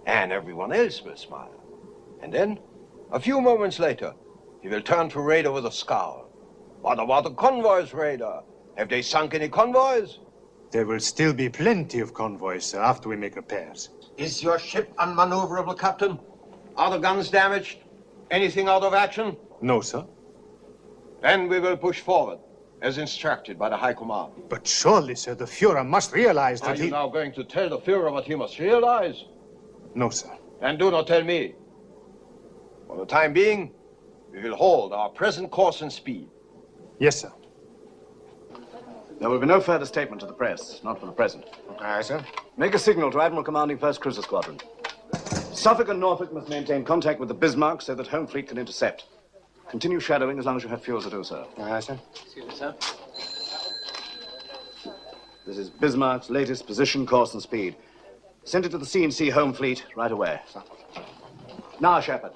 and everyone else will smile. And then, a few moments later, he will turn to Raeder with a scowl. What about the convoys, Raeder? Have they sunk any convoys? There will still be plenty of convoys, sir, after we make repairs. Is your ship unmaneuverable, Captain? Are the guns damaged? Anything out of action? No, sir. Then we will push forward, as instructed by the High Command. But surely, sir, the Führer must realize that Are you now going to tell the Führer what he must realize? No, sir. Then do not tell me. For the time being, we will hold our present course and speed. Yes, sir. There will be no further statement to the press, not for the present. Aye, sir. Make a signal to Admiral Commanding 1st Cruiser Squadron. Suffolk and Norfolk must maintain contact with the Bismarck so that Home Fleet can intercept. Continue shadowing as long as you have fuel to do so. Aye, sir. Excuse me, sir. This is Bismarck's latest position, course, and speed. Send it to the C&C Home Fleet right away. Now, Shepard.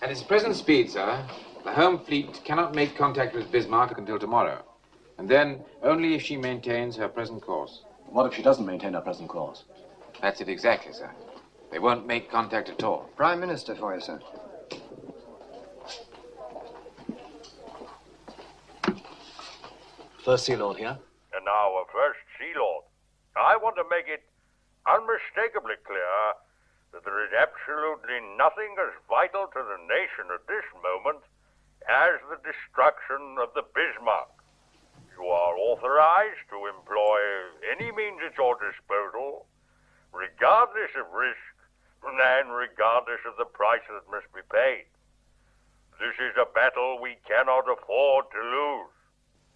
At its present speed, sir, the Home Fleet cannot make contact with Bismarck until tomorrow. And then only if she maintains her present course. What if she doesn't maintain her present course? That's it exactly, sir. They won't make contact at all. Prime Minister for you, sir. First Sea Lord here. And now a First Sea Lord. I want to make it unmistakably clear that there is absolutely nothing as vital to the nation at this moment as the destruction of the Bismarck. You are authorized to employ any means at your disposal, regardless of risk and regardless of the price that must be paid. This is a battle we cannot afford to lose.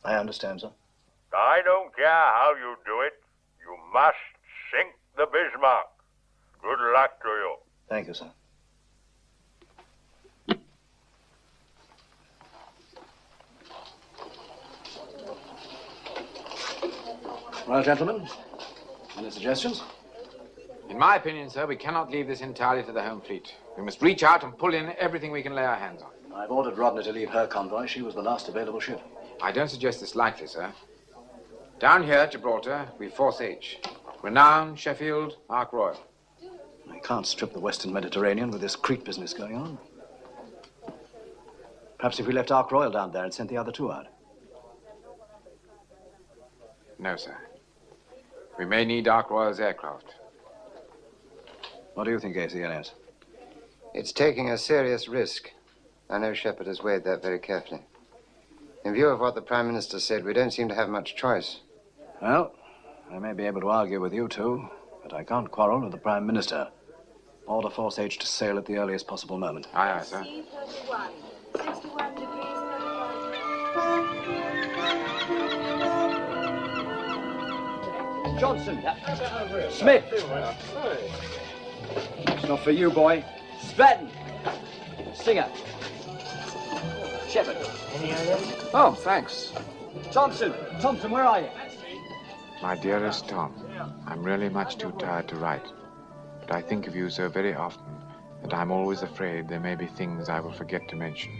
I understand, sir. I don't care how you do it. You must sink the Bismarck. Good luck to you. Thank you, sir. Well, gentlemen, any suggestions? In my opinion, sir, we cannot leave this entirely to the Home Fleet. We must reach out and pull in everything we can lay our hands on. I've ordered Rodney to leave her convoy. She was the last available ship. I don't suggest this lightly, sir. Down here at Gibraltar, we've Force H. Renown, Sheffield, Ark Royal. I can't strip the Western Mediterranean with this Crete business going on. Perhaps if we left Ark Royal down there and sent the other two out. No, sir. We may need Ark Royal's aircraft. What do you think, ACLS? It's taking a serious risk. I know Shepard has weighed that very carefully. In view of what the Prime Minister said, we don't seem to have much choice. Well, I may be able to argue with you two, but I can't quarrel with the Prime Minister. Order Force H to sail at the earliest possible moment. Aye, aye, sir. 31, 61 degrees, 35. Johnson. Smith. It's not for you, boy. Stratton. Singer. Shepard. Oh, thanks. Johnson. Thompson, where are you? My dearest Tom, I'm really much too tired to write. But I think of you so very often that I'm always afraid there may be things I will forget to mention.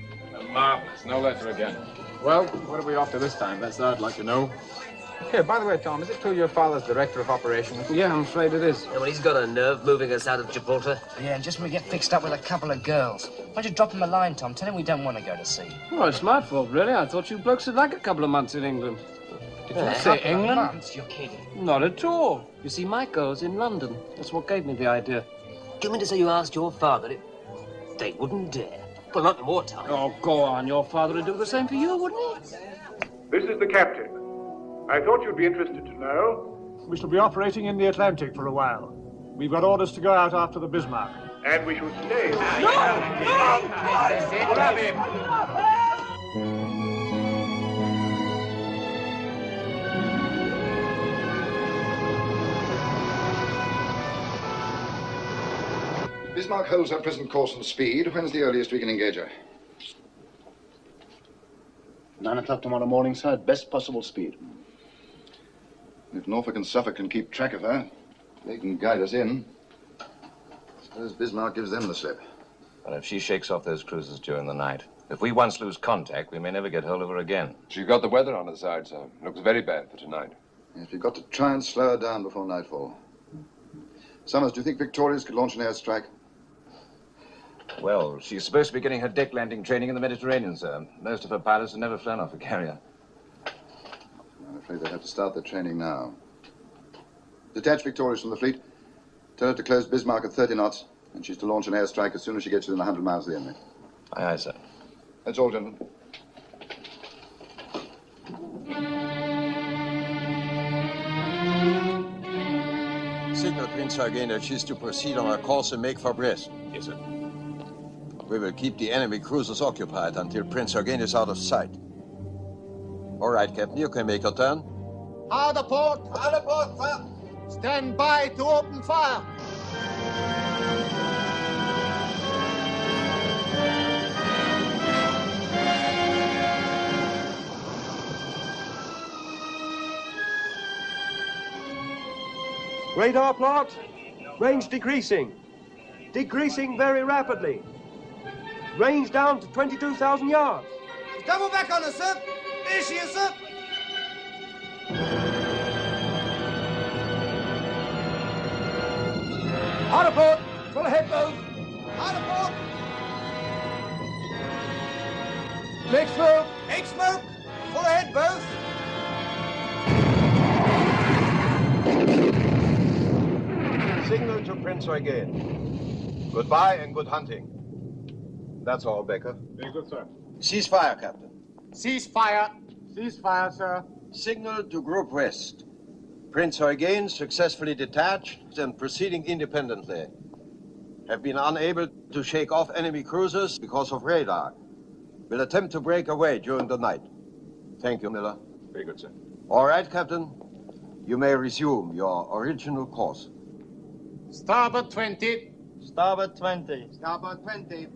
Marvelous. No letter again. Well, what are we after this time? That's what I'd like to know. Here, by the way, Tom, is it true your father's director of operations? Yeah, I'm afraid it is. Yeah, well, he's got a nerve moving us out of Gibraltar. Yeah, and just when we get fixed up with a couple of girls. Why don't you drop him a line, Tom? Tell him we don't want to go to sea. Well, it's my fault, really. I thought you blokes would like a couple of months in England. Did you say England? Months? You're kidding. Not at all. You see, my girl's in London. That's what gave me the idea. Do you mean to say you asked your father if they wouldn't dare? Well, not in wartime. Oh, go on. Your father would do the same for you, wouldn't he? This is the captain. I thought you'd be interested to know. We shall be operating in the Atlantic for a while. We've got orders to go out after the Bismarck. And we should stay. Grab him! Bismarck holds her present course and speed. When's the earliest we can engage her? 9 o'clock tomorrow morning, sir, at best possible speed. If Norfolk and Suffolk can keep track of her, they can guide us in. Suppose Bismarck gives them the slip. Well, if she shakes off those cruisers during the night, if we once lose contact, we may never get hold of her again. She's got the weather on her side, sir. Looks very bad for tonight. Yes, we've got to try and slow her down before nightfall. Summers, do you think Victoria's could launch an airstrike? Well, she's supposed to be getting her deck landing training in the Mediterranean, sir. Most of her pilots have never flown off a carrier. I'm afraid they'll have to start their training now. Detach Victoria's from the fleet. Tell her to close Bismarck at 30 knots, and she's to launch an airstrike as soon as she gets within 100 miles of the enemy. Aye, aye, sir. That's all, gentlemen. Signal Prince Eugen that she's to proceed on our course and make for Brest. Yes, sir. We will keep the enemy cruisers occupied until Prince Eugen is out of sight. All right, Captain, you can make your turn. Hard port! Hard port, fire! Stand by to open fire! Radar plot, range decreasing. Decreasing very rapidly. Range down to 22,000 yards. Double back on us, sir! There she is, sir! Hard port, full ahead both. Hard port! Make smoke! Make smoke! Full ahead both! Signal to Prince Eugen. Goodbye and good hunting. That's all, Becker. Very good, sir. Cease fire, Captain. Cease fire! Cease fire, sir. Signal to Group West. Prince Eugen, successfully detached and proceeding independently, have been unable to shake off enemy cruisers because of radar. Will attempt to break away during the night. Thank you, Miller. Very good, sir. All right, Captain. You may resume your original course. Starboard 20. Starboard 20. Starboard 20.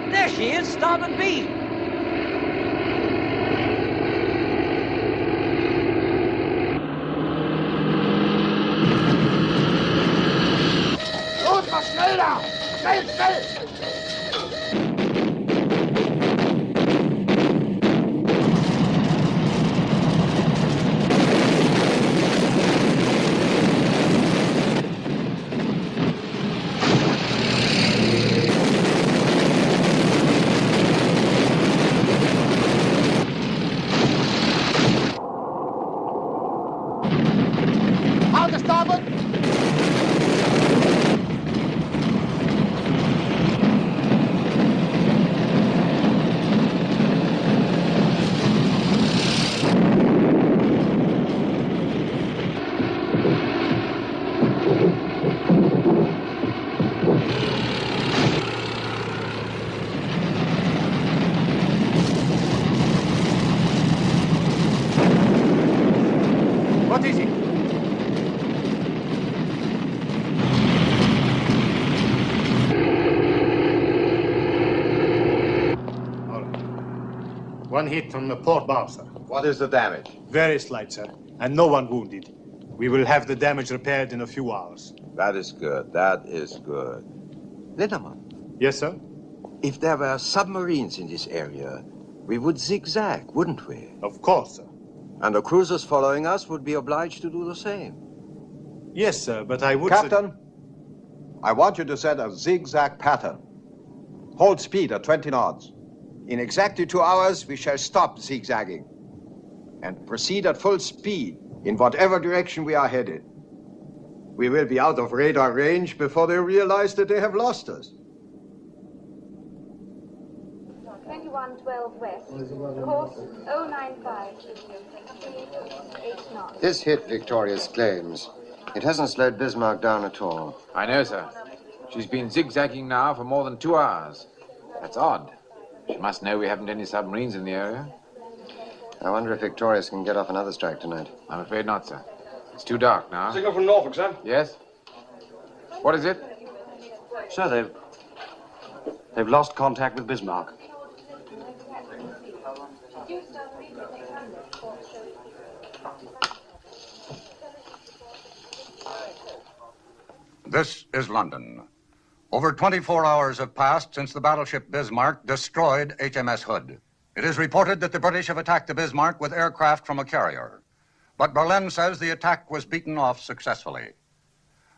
There she is, starboard beam. Los, mach schneller! Schnell, schnell! Out the starboard! What is it? One hit from the port bow, sir. What is the damage? Very slight, sir, and no one wounded. We will have the damage repaired in a few hours. That is good. That is good. Letterman, Yes, sir? if there were submarines in this area, we would zigzag, wouldn't we? Of course, sir. And the cruisers following us would be obliged to do the same. Yes, sir, but I would... Captain, I want you to set a zigzag pattern. Hold speed at 20 knots. In exactly 2 hours, we shall stop zigzagging and proceed at full speed in whatever direction we are headed. We will be out of radar range before they realize that they have lost us. 2112 west, course 095, 8 knots. This hit Victoria's claims. It hasn't slowed Bismarck down at all. I know, sir. She's been zigzagging now for more than 2 hours. That's odd. She must know we haven't any submarines in the area. I wonder if Victorious can get off another strike tonight. I'm afraid not, sir. It's too dark now. Signal from Norfolk, sir. Yes? What is it? Sir, they've lost contact with Bismarck. This is London. Over 24 hours have passed since the battleship Bismarck destroyed HMS Hood. It is reported that the British have attacked the Bismarck with aircraft from a carrier. But Berlin says the attack was beaten off successfully.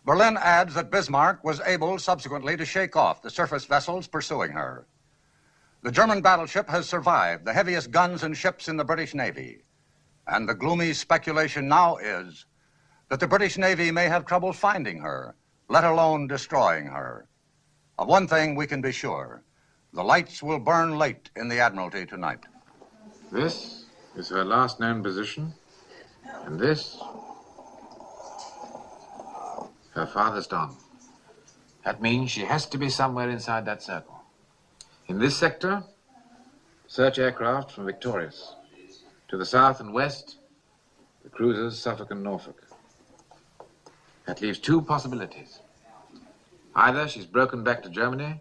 Berlin adds that Bismarck was able subsequently to shake off the surface vessels pursuing her. The German battleship has survived the heaviest guns and ships in the British Navy. And the gloomy speculation now is that the British Navy may have trouble finding her, let alone destroying her. Of one thing we can be sure. The lights will burn late in the Admiralty tonight. This is her last known position. And this, her father's Don. That means she has to be somewhere inside that circle. In this sector, search aircraft from Victorious. To the south and west, the cruisers Suffolk and Norfolk. That leaves 2 possibilities. Either she's broken back to Germany,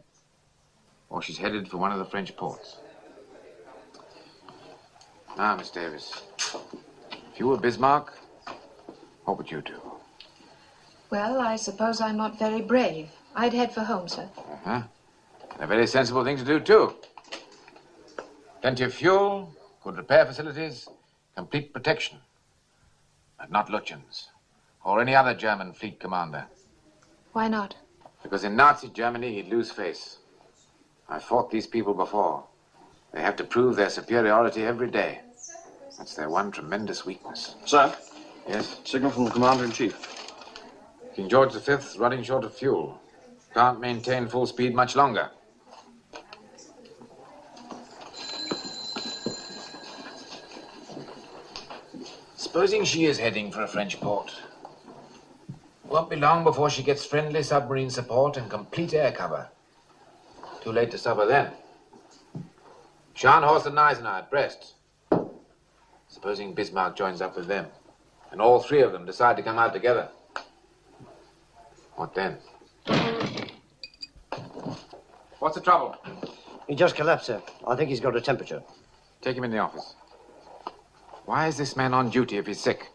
or she's headed for one of the French ports. Now, Miss Davis, if you were Bismarck, what would you do? Well, I suppose I'm not very brave. I'd head for home, sir. Uh-huh. A very sensible thing to do, too. Plenty of fuel, good repair facilities, complete protection. But not Lutyens, or any other German fleet commander. Why not? Because in Nazi Germany, he'd lose face. I've fought these people before. They have to prove their superiority every day. That's their one tremendous weakness. Sir? Yes? Signal from the Commander-in-Chief. King George V's running short of fuel. Can't maintain full speed much longer. Supposing she is heading for a French port. Won't be long before she gets friendly submarine support and complete air cover. Too late to stop her then. Scharnhorst and Gneisenau at Brest. Supposing Bismarck joins up with them, and all 3 of them decide to come out together. What then? What's the trouble? He just collapsed, sir. I think he's got a temperature. Take him in the office. Why is this man on duty if he's sick?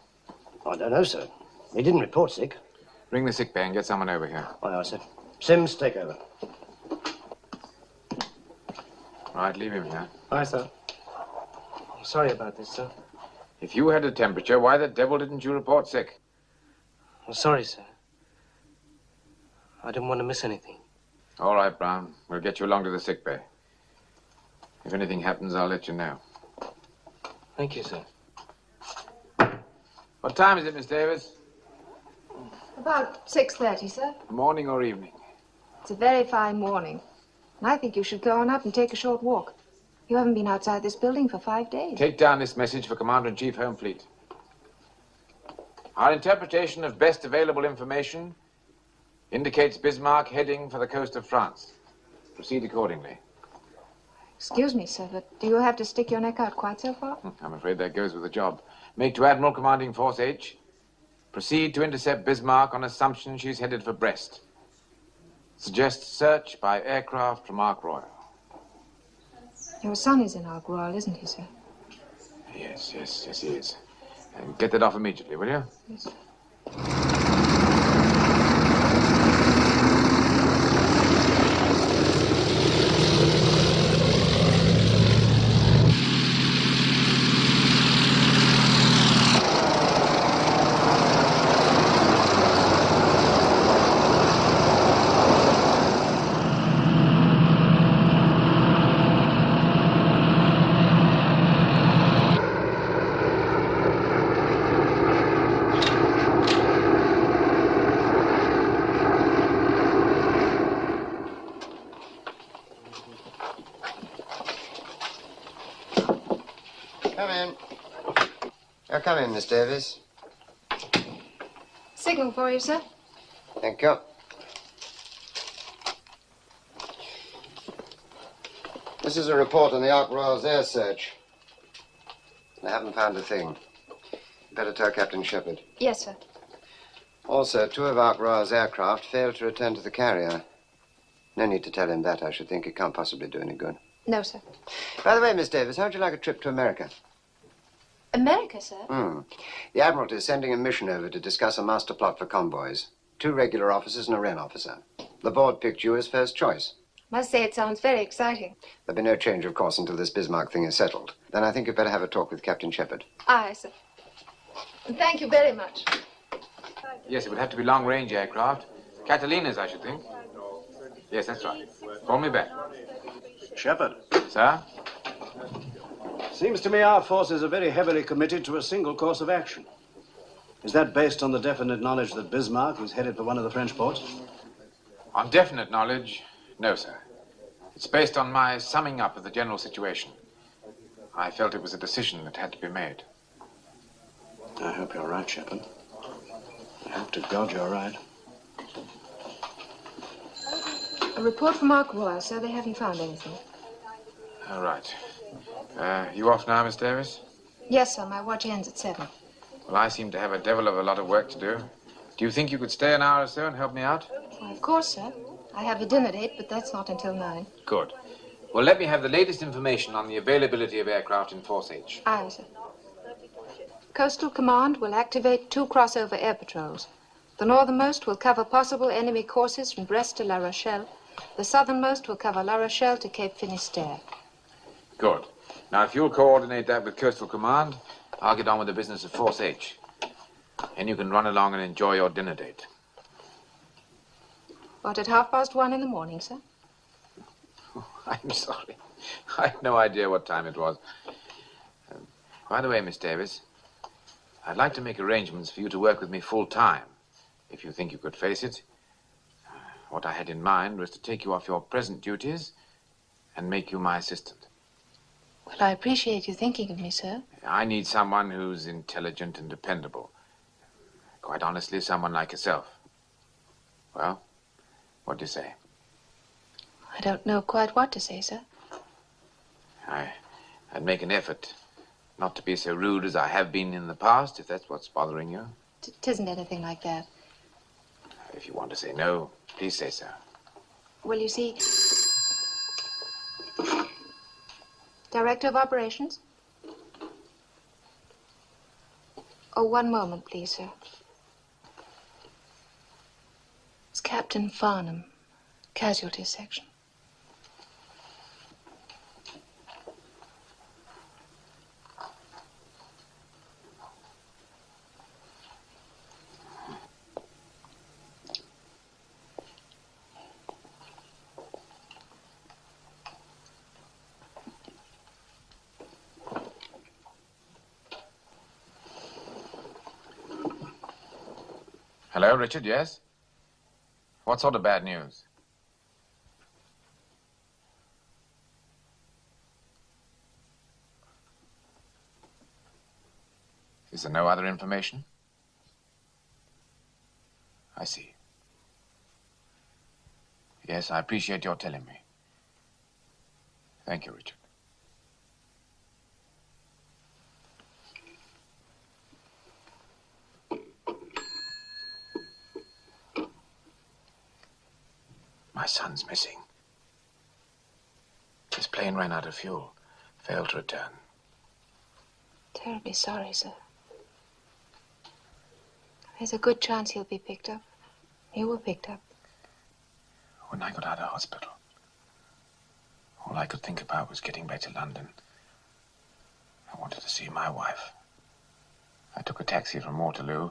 I don't know, sir. He didn't report sick. Ring the sick bay and get someone over here. Aye, aye, sir. Sims, take over. Right, leave him here. Aye, sir. I'm sorry about this, sir. If you had a temperature, why the devil didn't you report sick? I'm sorry, sir. I didn't want to miss anything. All right, Brown. We'll get you along to the sick bay. If anything happens, I'll let you know. Thank you, sir. What time is it, Miss Davis? About 6:30, sir. Morning or evening? It's a very fine morning. And I think you should go on up and take a short walk. You haven't been outside this building for 5 days. Take down this message for Commander-in-Chief, Home Fleet. Our interpretation of best available information indicates Bismarck heading for the coast of France. Proceed accordingly. Excuse me, sir, but do you have to stick your neck out quite so far? I'm afraid that goes with the job. Make to Admiral Commanding Force H. Proceed to intercept Bismarck on assumption she's headed for Brest. Suggest search by aircraft from Ark Royal. Your son is in Ark Royal, isn't he, sir? Yes, he is. And get that off immediately, will you? Yes. Come in. Oh, come in, Miss Davis. Signal for you, sir. Thank you. This is a report on the Ark Royal's air search. I haven't found a thing. Better tell Captain Shepherd. Yes, sir. Also, 2 of Ark Royal's aircraft failed to return to the carrier. No need to tell him that, I should think. It can't possibly do any good. No, sir. By the way, Miss Davis, how'd you like a trip to America? America, sir? The Admiralty is sending a mission over to discuss a master plot for convoys. 2 regular officers and a Wren officer. The board picked you as first choice. Must say it sounds very exciting. There'll be no change, of course, until this Bismarck thing is settled. Then I think you'd better have a talk with Captain Shepherd. Aye, sir. Thank you very much. Yes, it would have to be long-range aircraft. Catalinas, I should think. Yes, that's right. Call me back. Shepherd. Sir? Seems to me our forces are very heavily committed to a single course of action. Is that based on the definite knowledge that Bismarck is headed for one of the French ports? On definite knowledge, no, sir. It's based on my summing up of the general situation. I felt it was a decision that had to be made. I hope you're right, Shepherd. I hope to God you're right. A report from Ark Royal, sir. They haven't found anything. All right. You off now, Miss Davis? Yes, sir. My watch ends at 7. Well, I seem to have a devil of a lot of work to do. Do you think you could stay an hour or so and help me out? Well, of course, sir. I have a dinner date, but that's not until 9. Good. Well, let me have the latest information on the availability of aircraft in Force H. Aye, sir. Coastal Command will activate 2 crossover air patrols. The northernmost will cover possible enemy courses from Brest to La Rochelle. The southernmost will cover La Rochelle to Cape Finisterre. Good. Now, if you'll coordinate that with Coastal Command, I'll get on with the business of Force H. And you can run along and enjoy your dinner date. What, at 1:30 in the morning, sir? I'm sorry. I had no idea what time it was. By the way, Miss Davis, I'd like to make arrangements for you to work with me full-time, if you think you could face it. What I had in mind was to take you off your present duties and make you my assistant. Well, I appreciate you thinking of me, sir. I need someone who's intelligent and dependable. Quite honestly, someone like yourself. Well, what do you say? I don't know quite what to say, sir. I'd make an effort not to be so rude as I have been in the past, if that's what's bothering you. Tisn't anything like that. If you want to say no, please say so. Well, you see... Director of Operations? Oh, one moment, please, sir. It's Captain Farnham, Casualty Section. Hello, Richard, yes? What sort of bad news? Is there no other information? I see. Yes, I appreciate your telling me. Thank you, Richard. My son's missing. His plane ran out of fuel, failed to return. Terribly sorry, sir. There's a good chance he'll be picked up. He were picked up. When I got out of hospital, all I could think about was getting back to London. I wanted to see my wife. I took a taxi from Waterloo.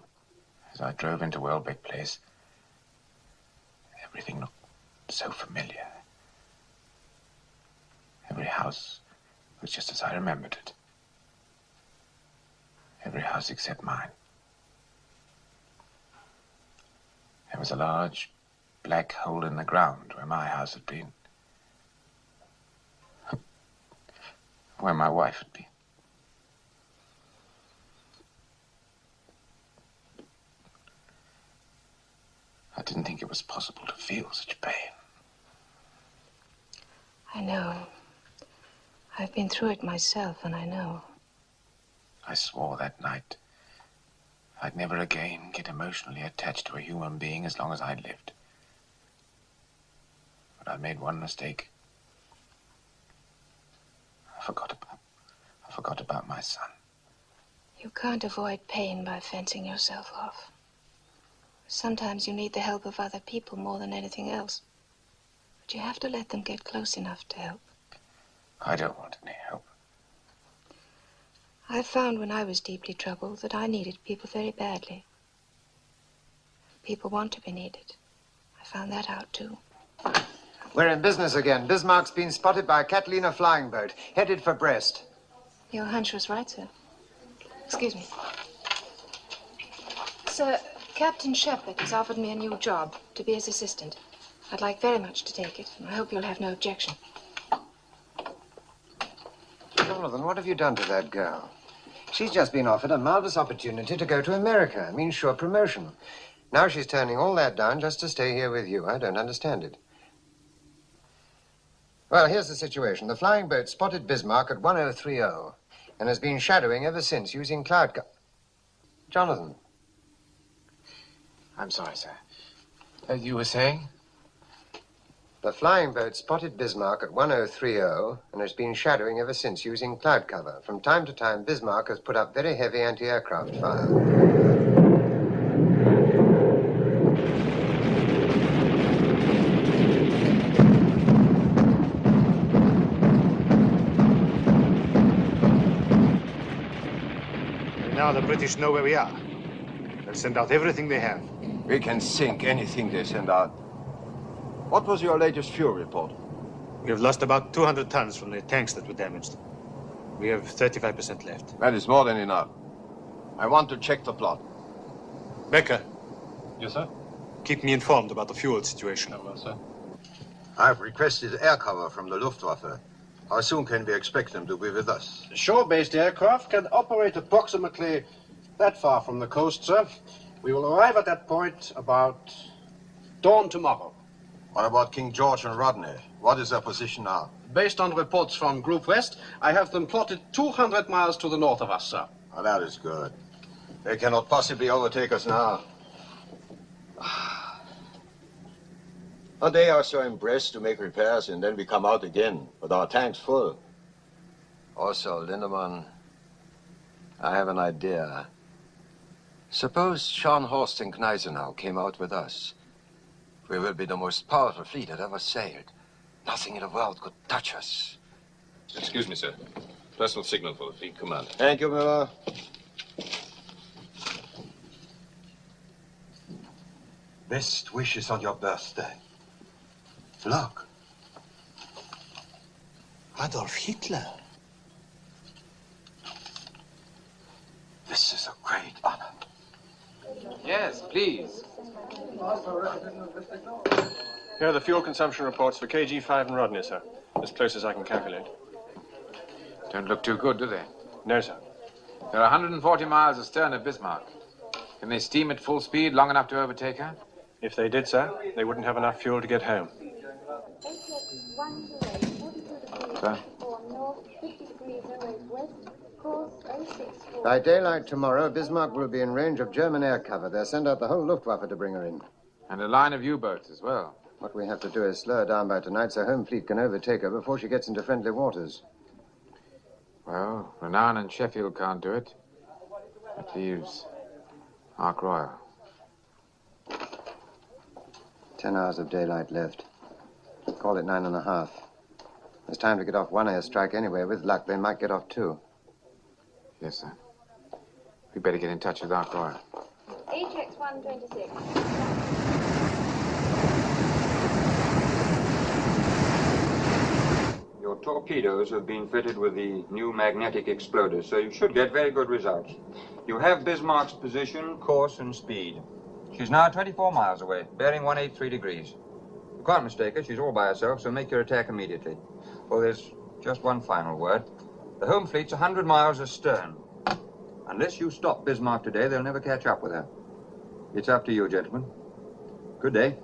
As I drove into Welbeck Place, everything looked so familiar. Every house was just as I remembered it. Every house except mine. There was a large black hole in the ground where my house had been. Where my wife had been. I didn't think it was possible to feel such pain. I know. I've been through it myself, and I know. I swore that night I'd never again get emotionally attached to a human being as long as I'd lived. But I made one mistake. I forgot about my son. You can't avoid pain by fencing yourself off. Sometimes you need the help of other people more than anything else. But you have to let them get close enough to help. I don't want any help. I found when I was deeply troubled that I needed people very badly. People want to be needed. I found that out, too. We're in business again. Bismarck's been spotted by a Catalina flying boat, headed for Brest. Your hunch was right, sir. Excuse me. Sir, Captain Shepherd has offered me a new job to be his assistant. I'd like very much to take it, and I hope you'll have no objection. Jonathan, what have you done to that girl? She's just been offered a marvelous opportunity to go to America. It means sure promotion. Now she's turning all that down just to stay here with you. I don't understand it. Well, here's the situation. The flying boat spotted Bismarck at 1030 and has been shadowing ever since using cloud cover. Jonathan. I'm sorry, sir. You were saying? The flying boat spotted Bismarck at 1030 and has been shadowing ever since using cloud cover. From time to time, Bismarck has put up very heavy anti-aircraft fire. Now the British know where we are. They'll send out everything they have. We can sink anything they send out. What was your latest fuel report? We have lost about 200 tons from the tanks that were damaged. We have 35% left. That is more than enough. I want to check the plot. Becker. Yes, sir? Keep me informed about the fuel situation. Well, sir. I've requested air cover from the Luftwaffe. How soon can we expect them to be with us? Shore-based aircraft can operate approximately that far from the coast, sir. We will arrive at that point about dawn tomorrow. What about King George and Rodney? What is their position now? Based on reports from Group West, I have them plotted 200 miles to the north of us, sir. Oh, that is good. They cannot possibly overtake us now. A day or so in Brest to make repairs, and then we come out again with our tanks full. Also, Lindemann, I have an idea. Suppose Scharnhorst and Gneisenau came out with us. We will be the most powerful fleet that ever sailed. Nothing in the world could touch us. Excuse me, sir. Personal signal for the fleet commander. Thank you, Miller. Best wishes on your birthday. Look. Adolf Hitler. This is a great honor. Yes, please. Here are the fuel consumption reports for KG5 and Rodney, sir. As close as I can calculate. Don't look too good, do they? No, sir. They're 140 miles astern of Bismarck. Can they steam at full speed long enough to overtake her? If they did, sir, they wouldn't have enough fuel to get home. Sir? By daylight tomorrow, Bismarck will be in range of German air cover. They'll send out the whole Luftwaffe to bring her in. And a line of U-boats as well. What we have to do is slow her down by tonight so home fleet can overtake her before she gets into friendly waters. Well, Renown and Sheffield can't do it. That leaves Ark Royal. 10 hours of daylight left. Call it 9.5. There's time to get off one airstrike anyway. With luck, they might get off two. Yes, sir. We better get in touch with Ark Royal. HX 126. Your torpedoes have been fitted with the new magnetic exploder, so you should get very good results. You have Bismarck's position, course, and speed. She's now 24 miles away, bearing 183 degrees. You can't mistake her. She's all by herself, so make your attack immediately. Oh, there's just one final word. The home fleet's 100 miles astern. Unless you stop Bismarck today, they'll never catch up with her. It's up to you, gentlemen. Good day.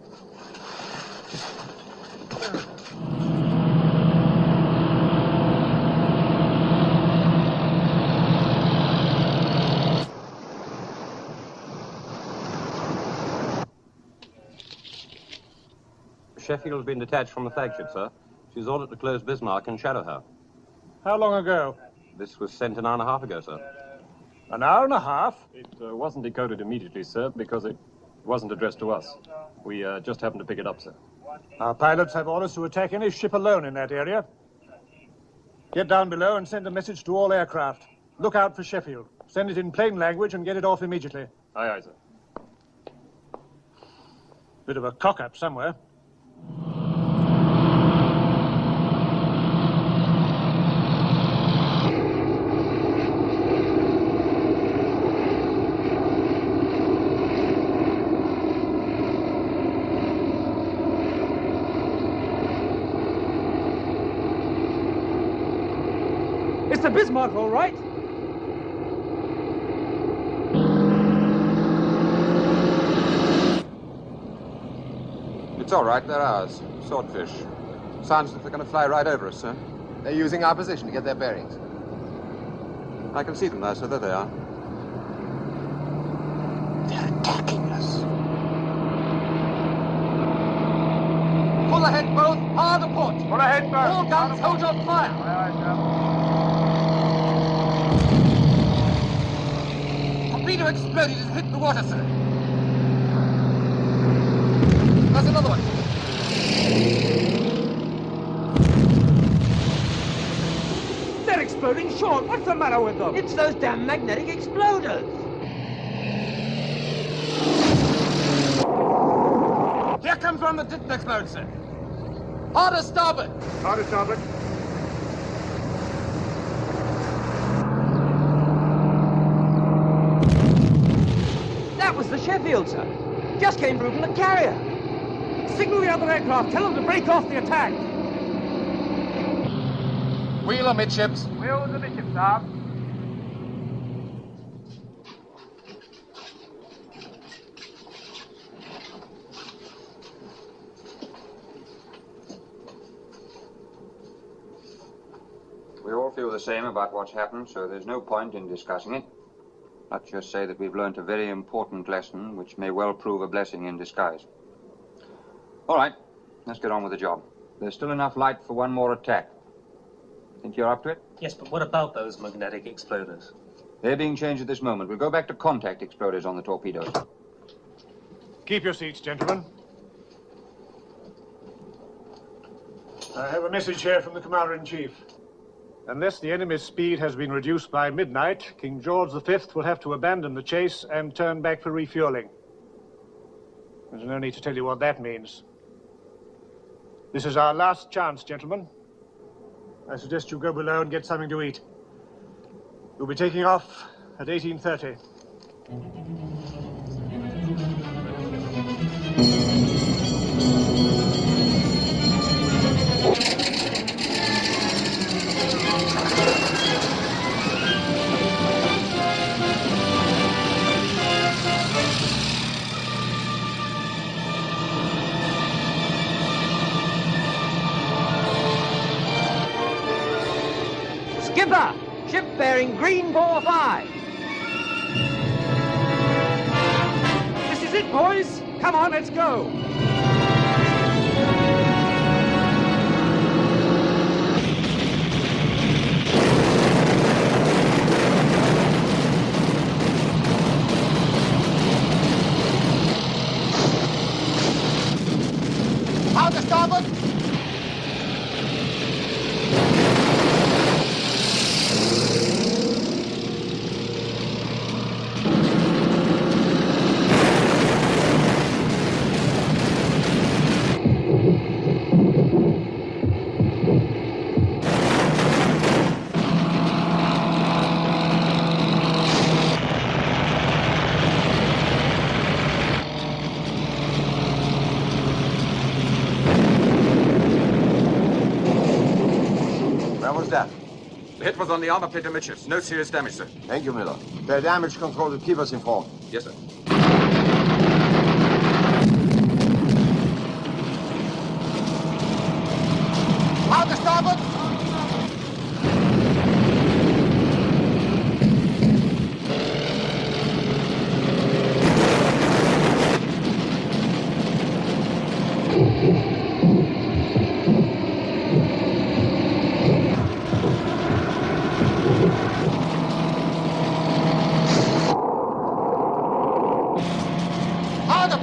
Sheffield's been detached from the flagship, sir. She's ordered to close Bismarck and shadow her. How long ago? This was sent an hour and a half ago, sir. An hour and a half? It wasn't decoded immediately, sir, because it wasn't addressed to us. We just happened to pick it up, sir. Our pilots have orders to attack any ship alone in that area. Get down below and send a message to all aircraft. Look out for Sheffield. Send it in plain language and get it off immediately. Aye, aye, sir. Bit of a cock-up somewhere. It's the Bismarck, all right. It's all right. They're ours. Swordfish. Sounds like they're going to fly right over us, sir. They're using our position to get their bearings. I can see them there, sir. There they are. They're attacking us. Pull ahead, both. Hard aport. Pull ahead, both. All guns, hold your fire. Aye, aye, torpedo exploded and hit the water, sir. There's another one. They're exploding short. What's the matter with them? It's those damn magnetic exploders. Here comes one that didn't explode, sir. Harder starboard. Harder starboard. That was the Sheffield, sir. Just came through from the carrier. Signal the other aircraft. Tell them to break off the attack. Wheel amidships. Wheel the amidships, sir. We all feel the same about what's happened, so there's no point in discussing it. Let's just say that we've learnt a very important lesson, which may well prove a blessing in disguise. All right, let's get on with the job. There's still enough light for one more attack. Think you're up to it? Yes, but what about those magnetic exploders? They're being changed at this moment. We'll go back to contact exploders on the torpedoes. Keep your seats, gentlemen. I have a message here from the Commander-in-Chief. Unless the enemy's speed has been reduced by midnight, King George V will have to abandon the chase and turn back for refueling. There's no need to tell you what that means. This is our last chance, gentlemen. I suggest you go below and get something to eat. You'll be taking off at 18:30. Skipper! Ship bearing green 45. This is it, boys. Come on, let's go. Out to starboard. The hit was on the armor plate amidships. No serious damage, sir. Thank you, Miller. The damage control will keep us informed. Yes, sir.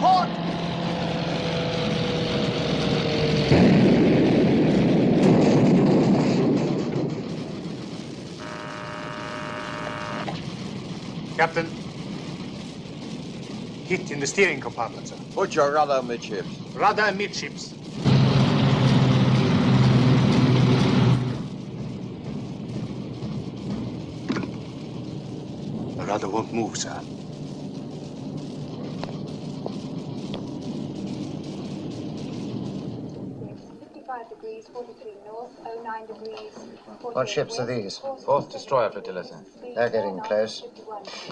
port! Captain. Hit in the steering compartment, sir. Put your rudder midships. Rudder midships. The rudder won't move, sir. Degrees 43 north, 09 degrees. What ships are these? Fourth destroyer flotilla, sir. They're getting close.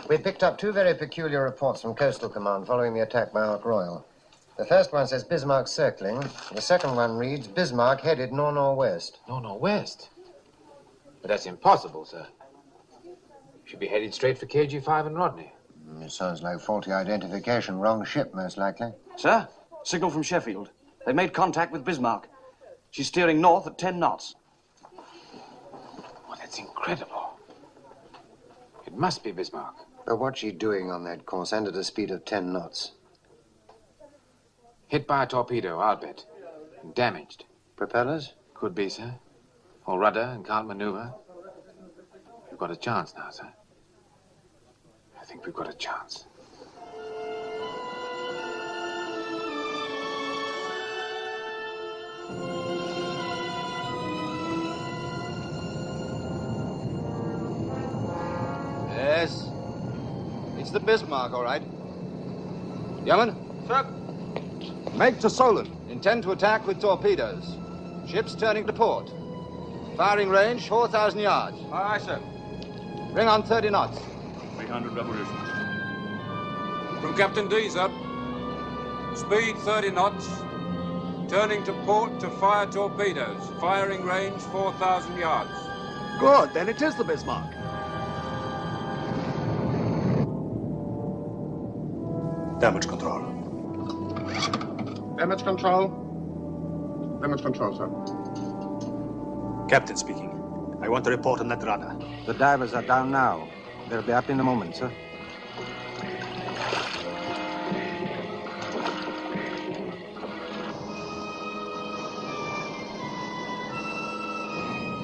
We picked up two very peculiar reports from Coastal Command following the attack by Ark Royal. The first one says Bismarck circling. The second one reads Bismarck headed nor-northwest. Nor-northwest? But that's impossible, sir. Should be headed straight for KG5 and Rodney. It sounds like faulty identification. Wrong ship, most likely. Sir, signal from Sheffield. They've made contact with Bismarck. She's steering north at 10 knots. Well, that's incredible. It must be Bismarck. But what's she doing on that course and at a speed of 10 knots? Hit by a torpedo, I'll bet. And damaged. Propellers? Could be, sir. Or rudder and can't maneuver. We've got a chance now, sir. I think we've got a chance. Yes. It's the Bismarck, all right. Yeoman? Sir. Make to Solent. Intend to attack with torpedoes. Ships turning to port. Firing range, 4,000 yards. Aye, sir. Bring on 30 knots. 300 revolutions. From Captain D, sir. Speed 30 knots. Turning to port to fire torpedoes. Firing range 4,000 yards. Good, then it is the Bismarck. Damage control. Damage control. Damage control, sir. Captain speaking. I want a report on that rudder. The divers are down now. They'll be up in a moment, sir.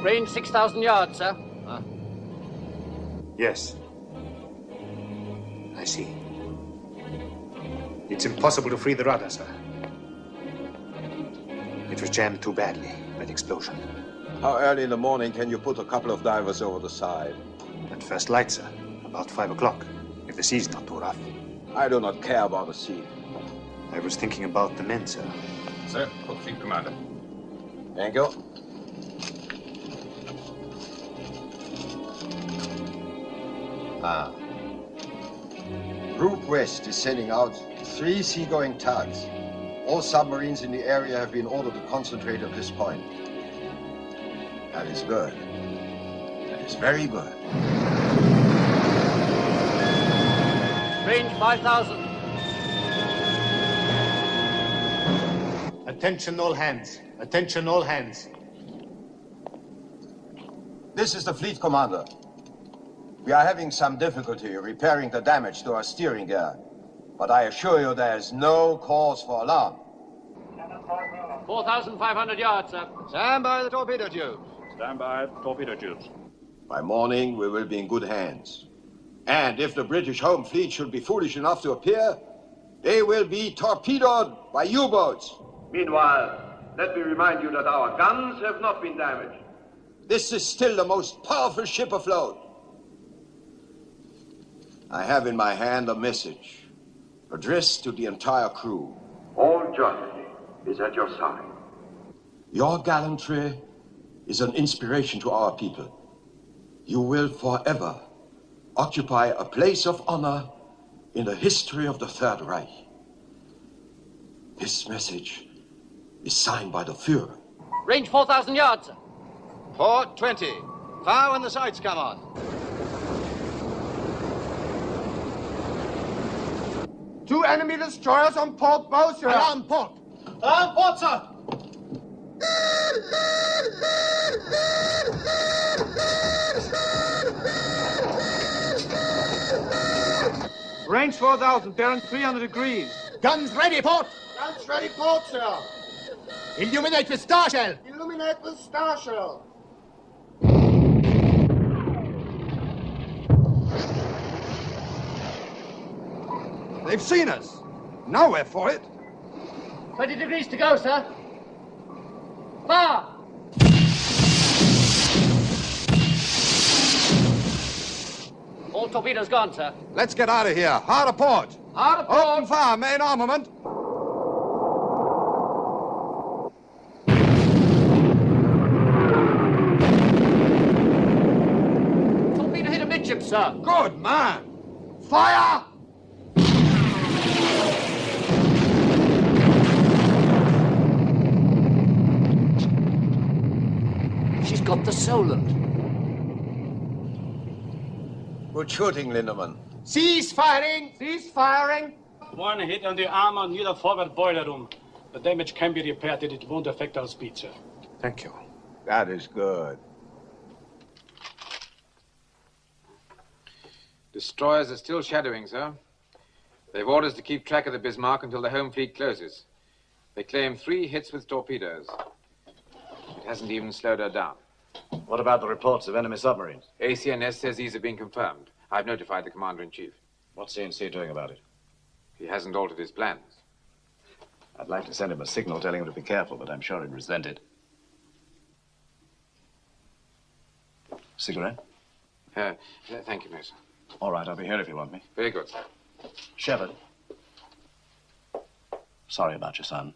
Range 6,000 yards, sir. Yes. I see. It's impossible to free the rudder, sir. It was jammed too badly, that explosion. How early in the morning can you put a couple of divers over the side? At first light, sir. About 5 o'clock, if the sea's not too rough. I do not care about the sea. I was thinking about the men, sir. Sir, for the fleet commander. Thank you. Route West is sending out 3 seagoing tugs. All submarines in the area have been ordered to concentrate at this point. That is good. That is very good. Range 5,000. Attention all hands. Attention all hands. This is the fleet commander. We are having some difficulty repairing the damage to our steering gear, but I assure you there is no cause for alarm. 4,500 yards, sir. Stand by the torpedo tubes. Stand by, torpedo tubes. By morning, we will be in good hands. And if the British home fleet should be foolish enough to appear, they will be torpedoed by U-boats. Meanwhile, let me remind you that our guns have not been damaged. This is still the most powerful ship afloat. I have in my hand a message addressed to the entire crew. All Germany is at your side. Your gallantry is an inspiration to our people. You will forever occupy a place of honor in the history of the Third Reich. This message is signed by the Führer. Range 4,000 yards, sir. Port 20. Fire when the sights come on. Two enemy destroyers on port bow, sir. Alarm port. Alarm port, sir. Range 4,000, bearing 300 degrees. Guns ready, port! Guns ready, port, sir. Illuminate with star shell! Illuminate with star shell. They've seen us. Now we're for it. 20 degrees to go, sir. Fire! All torpedoes gone, sir. Let's get out of here. Hard a port. Hard a port. Open fire, main armament. Torpedo hit amidship, sir. Good man. Fire! She's got the Solent. Good shooting, Lindemann. Cease firing! Cease firing! One hit on the armor near the forward boiler room. The damage can be repaired and it won't affect our speed, sir. Thank you. That is good. Destroyers are still shadowing, sir. They've orders to keep track of the Bismarck until the home fleet closes. They claim 3 hits with torpedoes. It hasn't even slowed her down. What about the reports of enemy submarines? ACNS says these have been confirmed. I've notified the Commander-in-Chief. What's CNC doing about it? He hasn't altered his plans. I'd like to send him a signal telling him to be careful, but I'm sure he'd resent it. Cigarette? Thank you, no, sir. All right, I'll be here if you want me. Very good, sir. Shepard. Sorry about your son.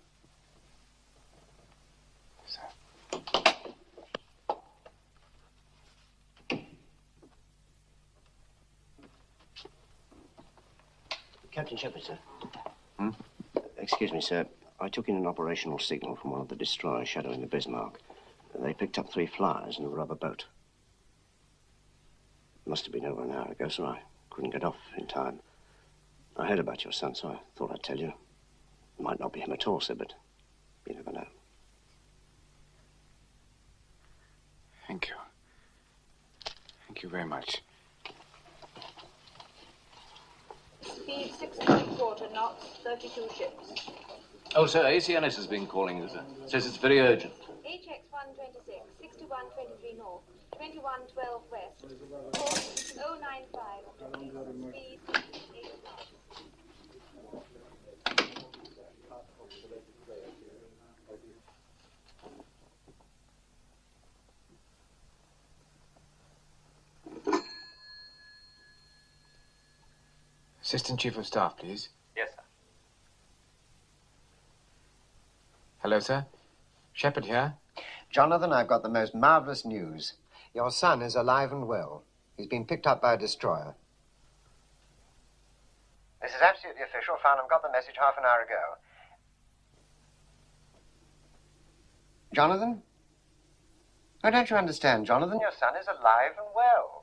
Captain Shepard, sir. Excuse me, sir. I took in an operational signal from one of the destroyers shadowing the Bismarck. They picked up 3 flyers in a rubber boat. Must have been over an hour ago, so I couldn't get off in time. I heard about your son, so I thought I'd tell you. It might not be him at all, sir, but you never know. Thank you. Thank you very much. Speed 6.25 knots, 32 ships. Oh, sir, ACNS has been calling you, sir. Says it's very urgent. HX 126, 6123 north, 2112 west, course 095, speed 8 knots. Assistant Chief of Staff, please. Yes, sir. Hello, sir. Shepard here. Jonathan, I've got the most marvelous news. Your son is alive and well. He's been picked up by a destroyer. This is absolutely official. Farnham got the message half an hour ago. Jonathan? Oh, don't you understand, Jonathan? Your son is alive and well.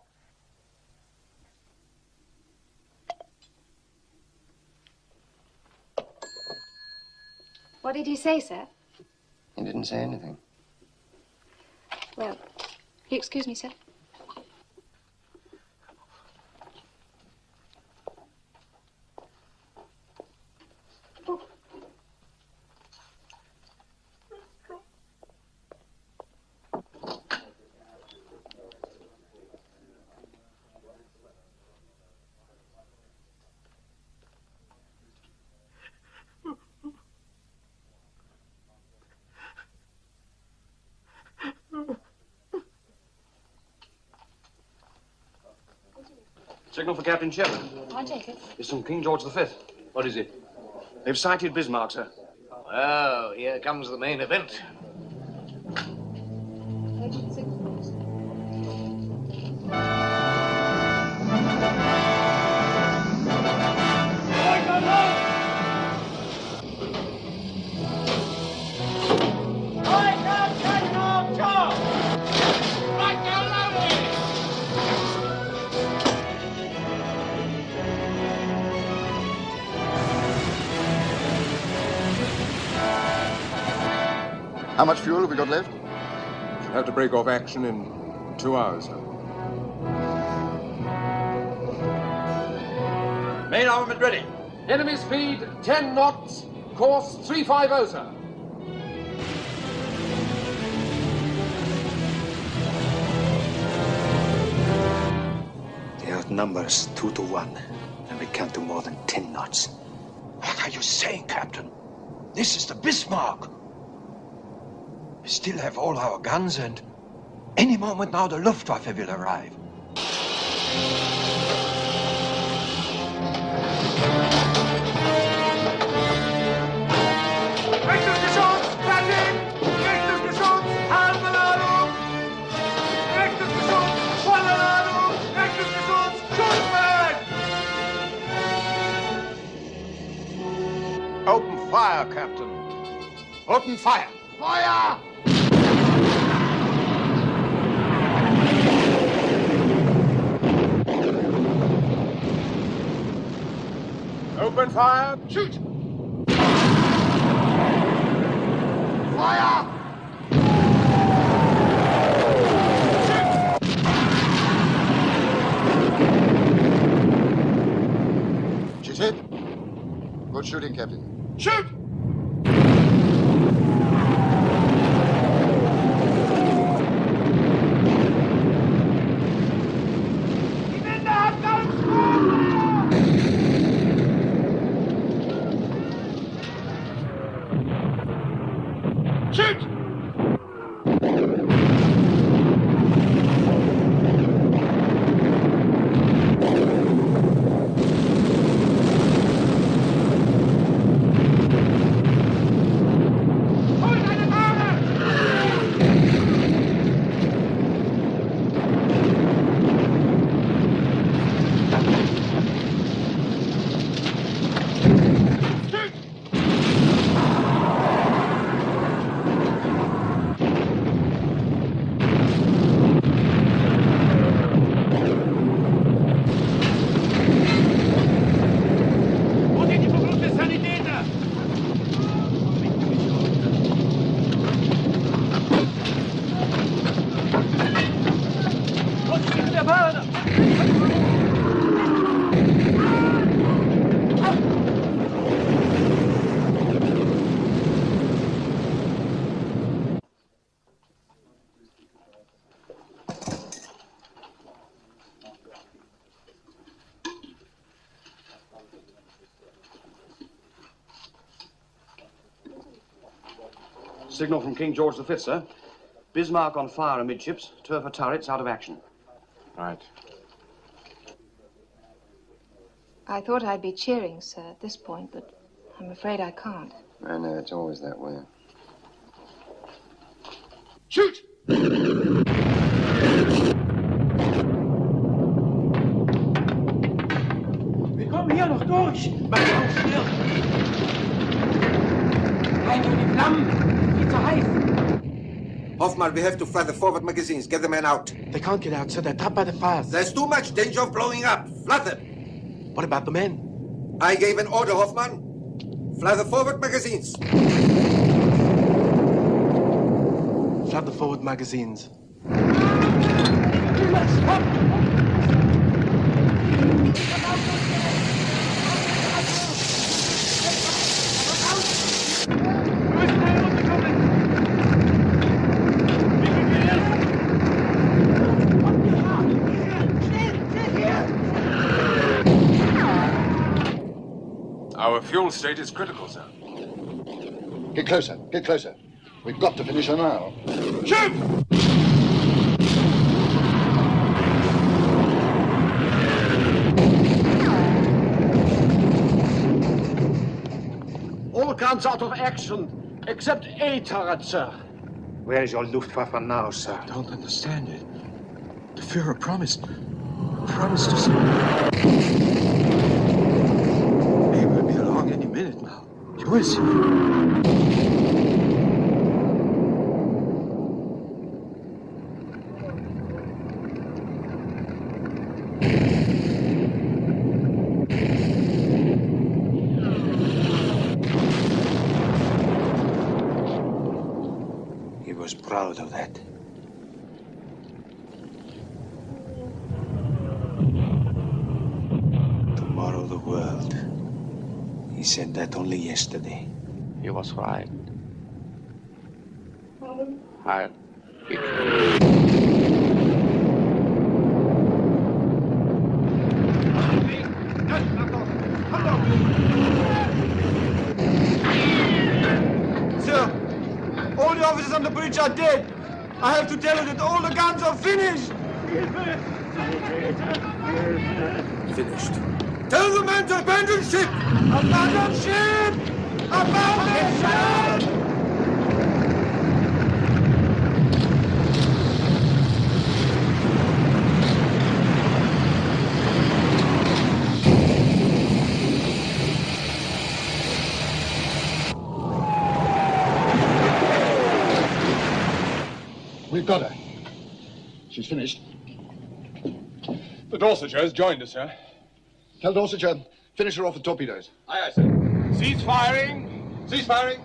What did he say, sir? He didn't say anything. Well, you excuse me, sir? Signal for Captain Shepard. I take it. It's from King George V. What is it? They've sighted Bismarck, sir. Oh, here comes the main event. How much fuel have we got left? Should have to break off action in 2 hours, sir. Main armament ready. Enemy speed 10 knots, course 350, sir. They outnumber us 2 to 1, and we can't do more than 10 knots. What are you saying, Captain? This is the Bismarck. We still have all our guns, and any moment now the Luftwaffe will arrive. Open fire, Captain. Open fire. Fire! Open fire. Shoot! Fire! She's hit. Good shooting, Captain. Shoot! Shoot! Signal from King George V, sir. Bismarck on fire amidships, turf turrets out of action. Right. I thought I'd be cheering, sir, at this point, but I'm afraid I can't. I know, it's always that way. Shoot! Wir kommen hier noch durch. Mach auf schnell. Rein in die Flammen. Viel zu heiß. Hoffman, we have to fly the forward magazines. Get the men out. They can't get out, sir. They're trapped by the fires. There's too much danger of blowing up. Flood them. What about the men? I gave an order, Hoffman. Fly the forward magazines. Flood the forward magazines. Our fuel state is critical, sir. Get closer, get closer. We've got to finish her now. Shoot! All guns out of action, except a turret, sir. Where is your Luftwaffe now, sir? I don't understand it. The Führer promised us. He will be along any minute now. Who is he? He was proud of that. Tomorrow the world He said that only yesterday. He was right. Sir, all the officers on the bridge are dead. I have to tell you that all the guns are finished. Finished. Tell the men to abandon ship! Abandon ship! Abandon ship! We've got her. She's finished. The Dorsetshire has joined us, sir. Tell Dorsetshire, finish her off with torpedoes. Aye, aye, sir. Cease firing! Cease firing!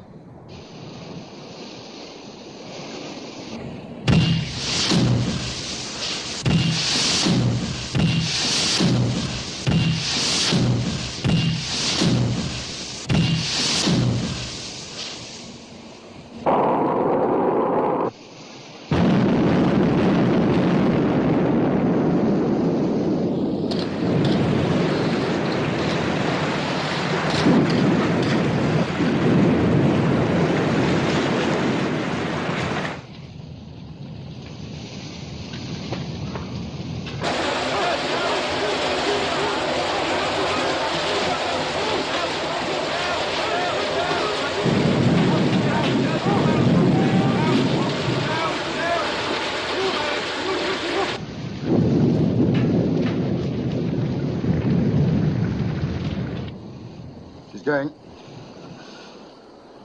Going.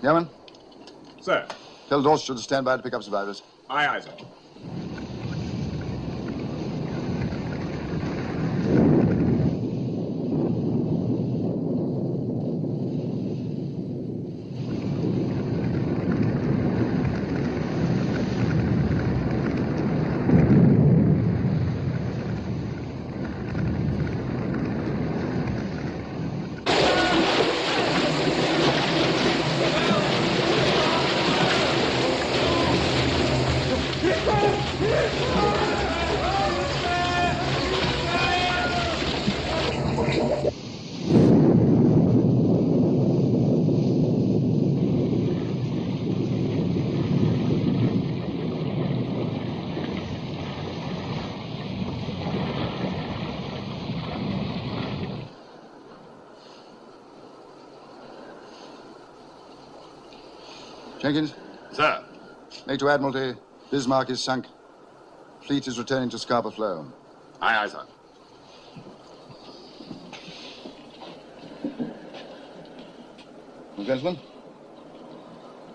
Yeoman? Sir. Tell Dorsetshire to stand by to pick up survivors. Aye, aye, sir. Jenkins? Sir. Make to Admiralty, Bismarck is sunk. Fleet is returning to Scarborough Flow. Aye, aye, sir. Well, gentlemen,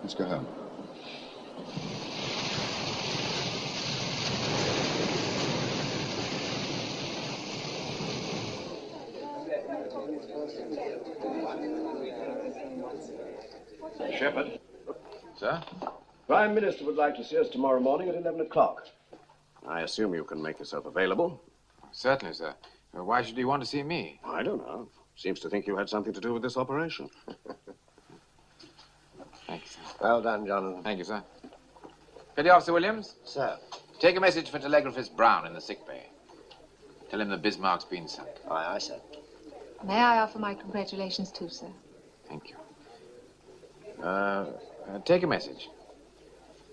let's go home. Shepard. Sir? Prime Minister would like to see us tomorrow morning at 11 o'clock. I assume you can make yourself available. Certainly, sir. Why should he want to see me? I don't know. Seems to think you had something to do with this operation. Thank you, sir. Well done, Jonathan. Thank you, sir. Petty Officer Williams? Sir. Take a message for telegraphist Brown in the sick bay. Tell him the Bismarck's been sunk. Aye, aye, sir. May I offer my congratulations too, sir? Thank you. Take a message.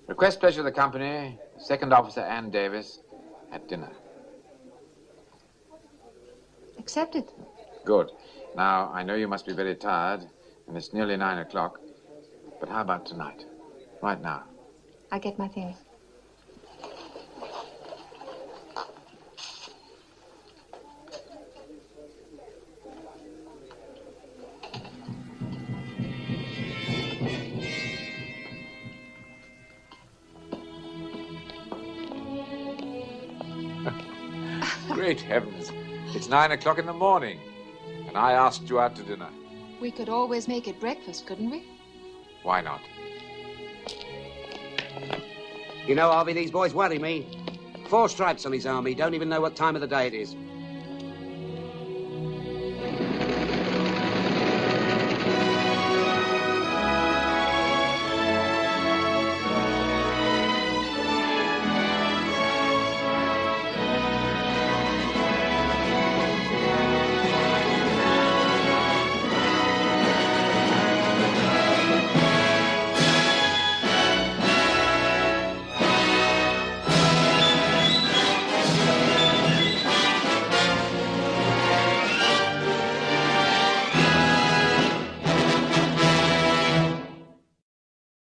Request pleasure of the company, Second Officer Ann Davis, at dinner. Accepted. Good. Now, I know you must be very tired, and it's nearly 9 o'clock. But how about tonight? Right now. I get my things. Great heavens. It's 9 o'clock in the morning, and I asked you out to dinner. We could always make it breakfast, couldn't we? Why not? You know, Harvey, these boys worry me. 4 stripes on his arm. He don't even know what time of the day it is.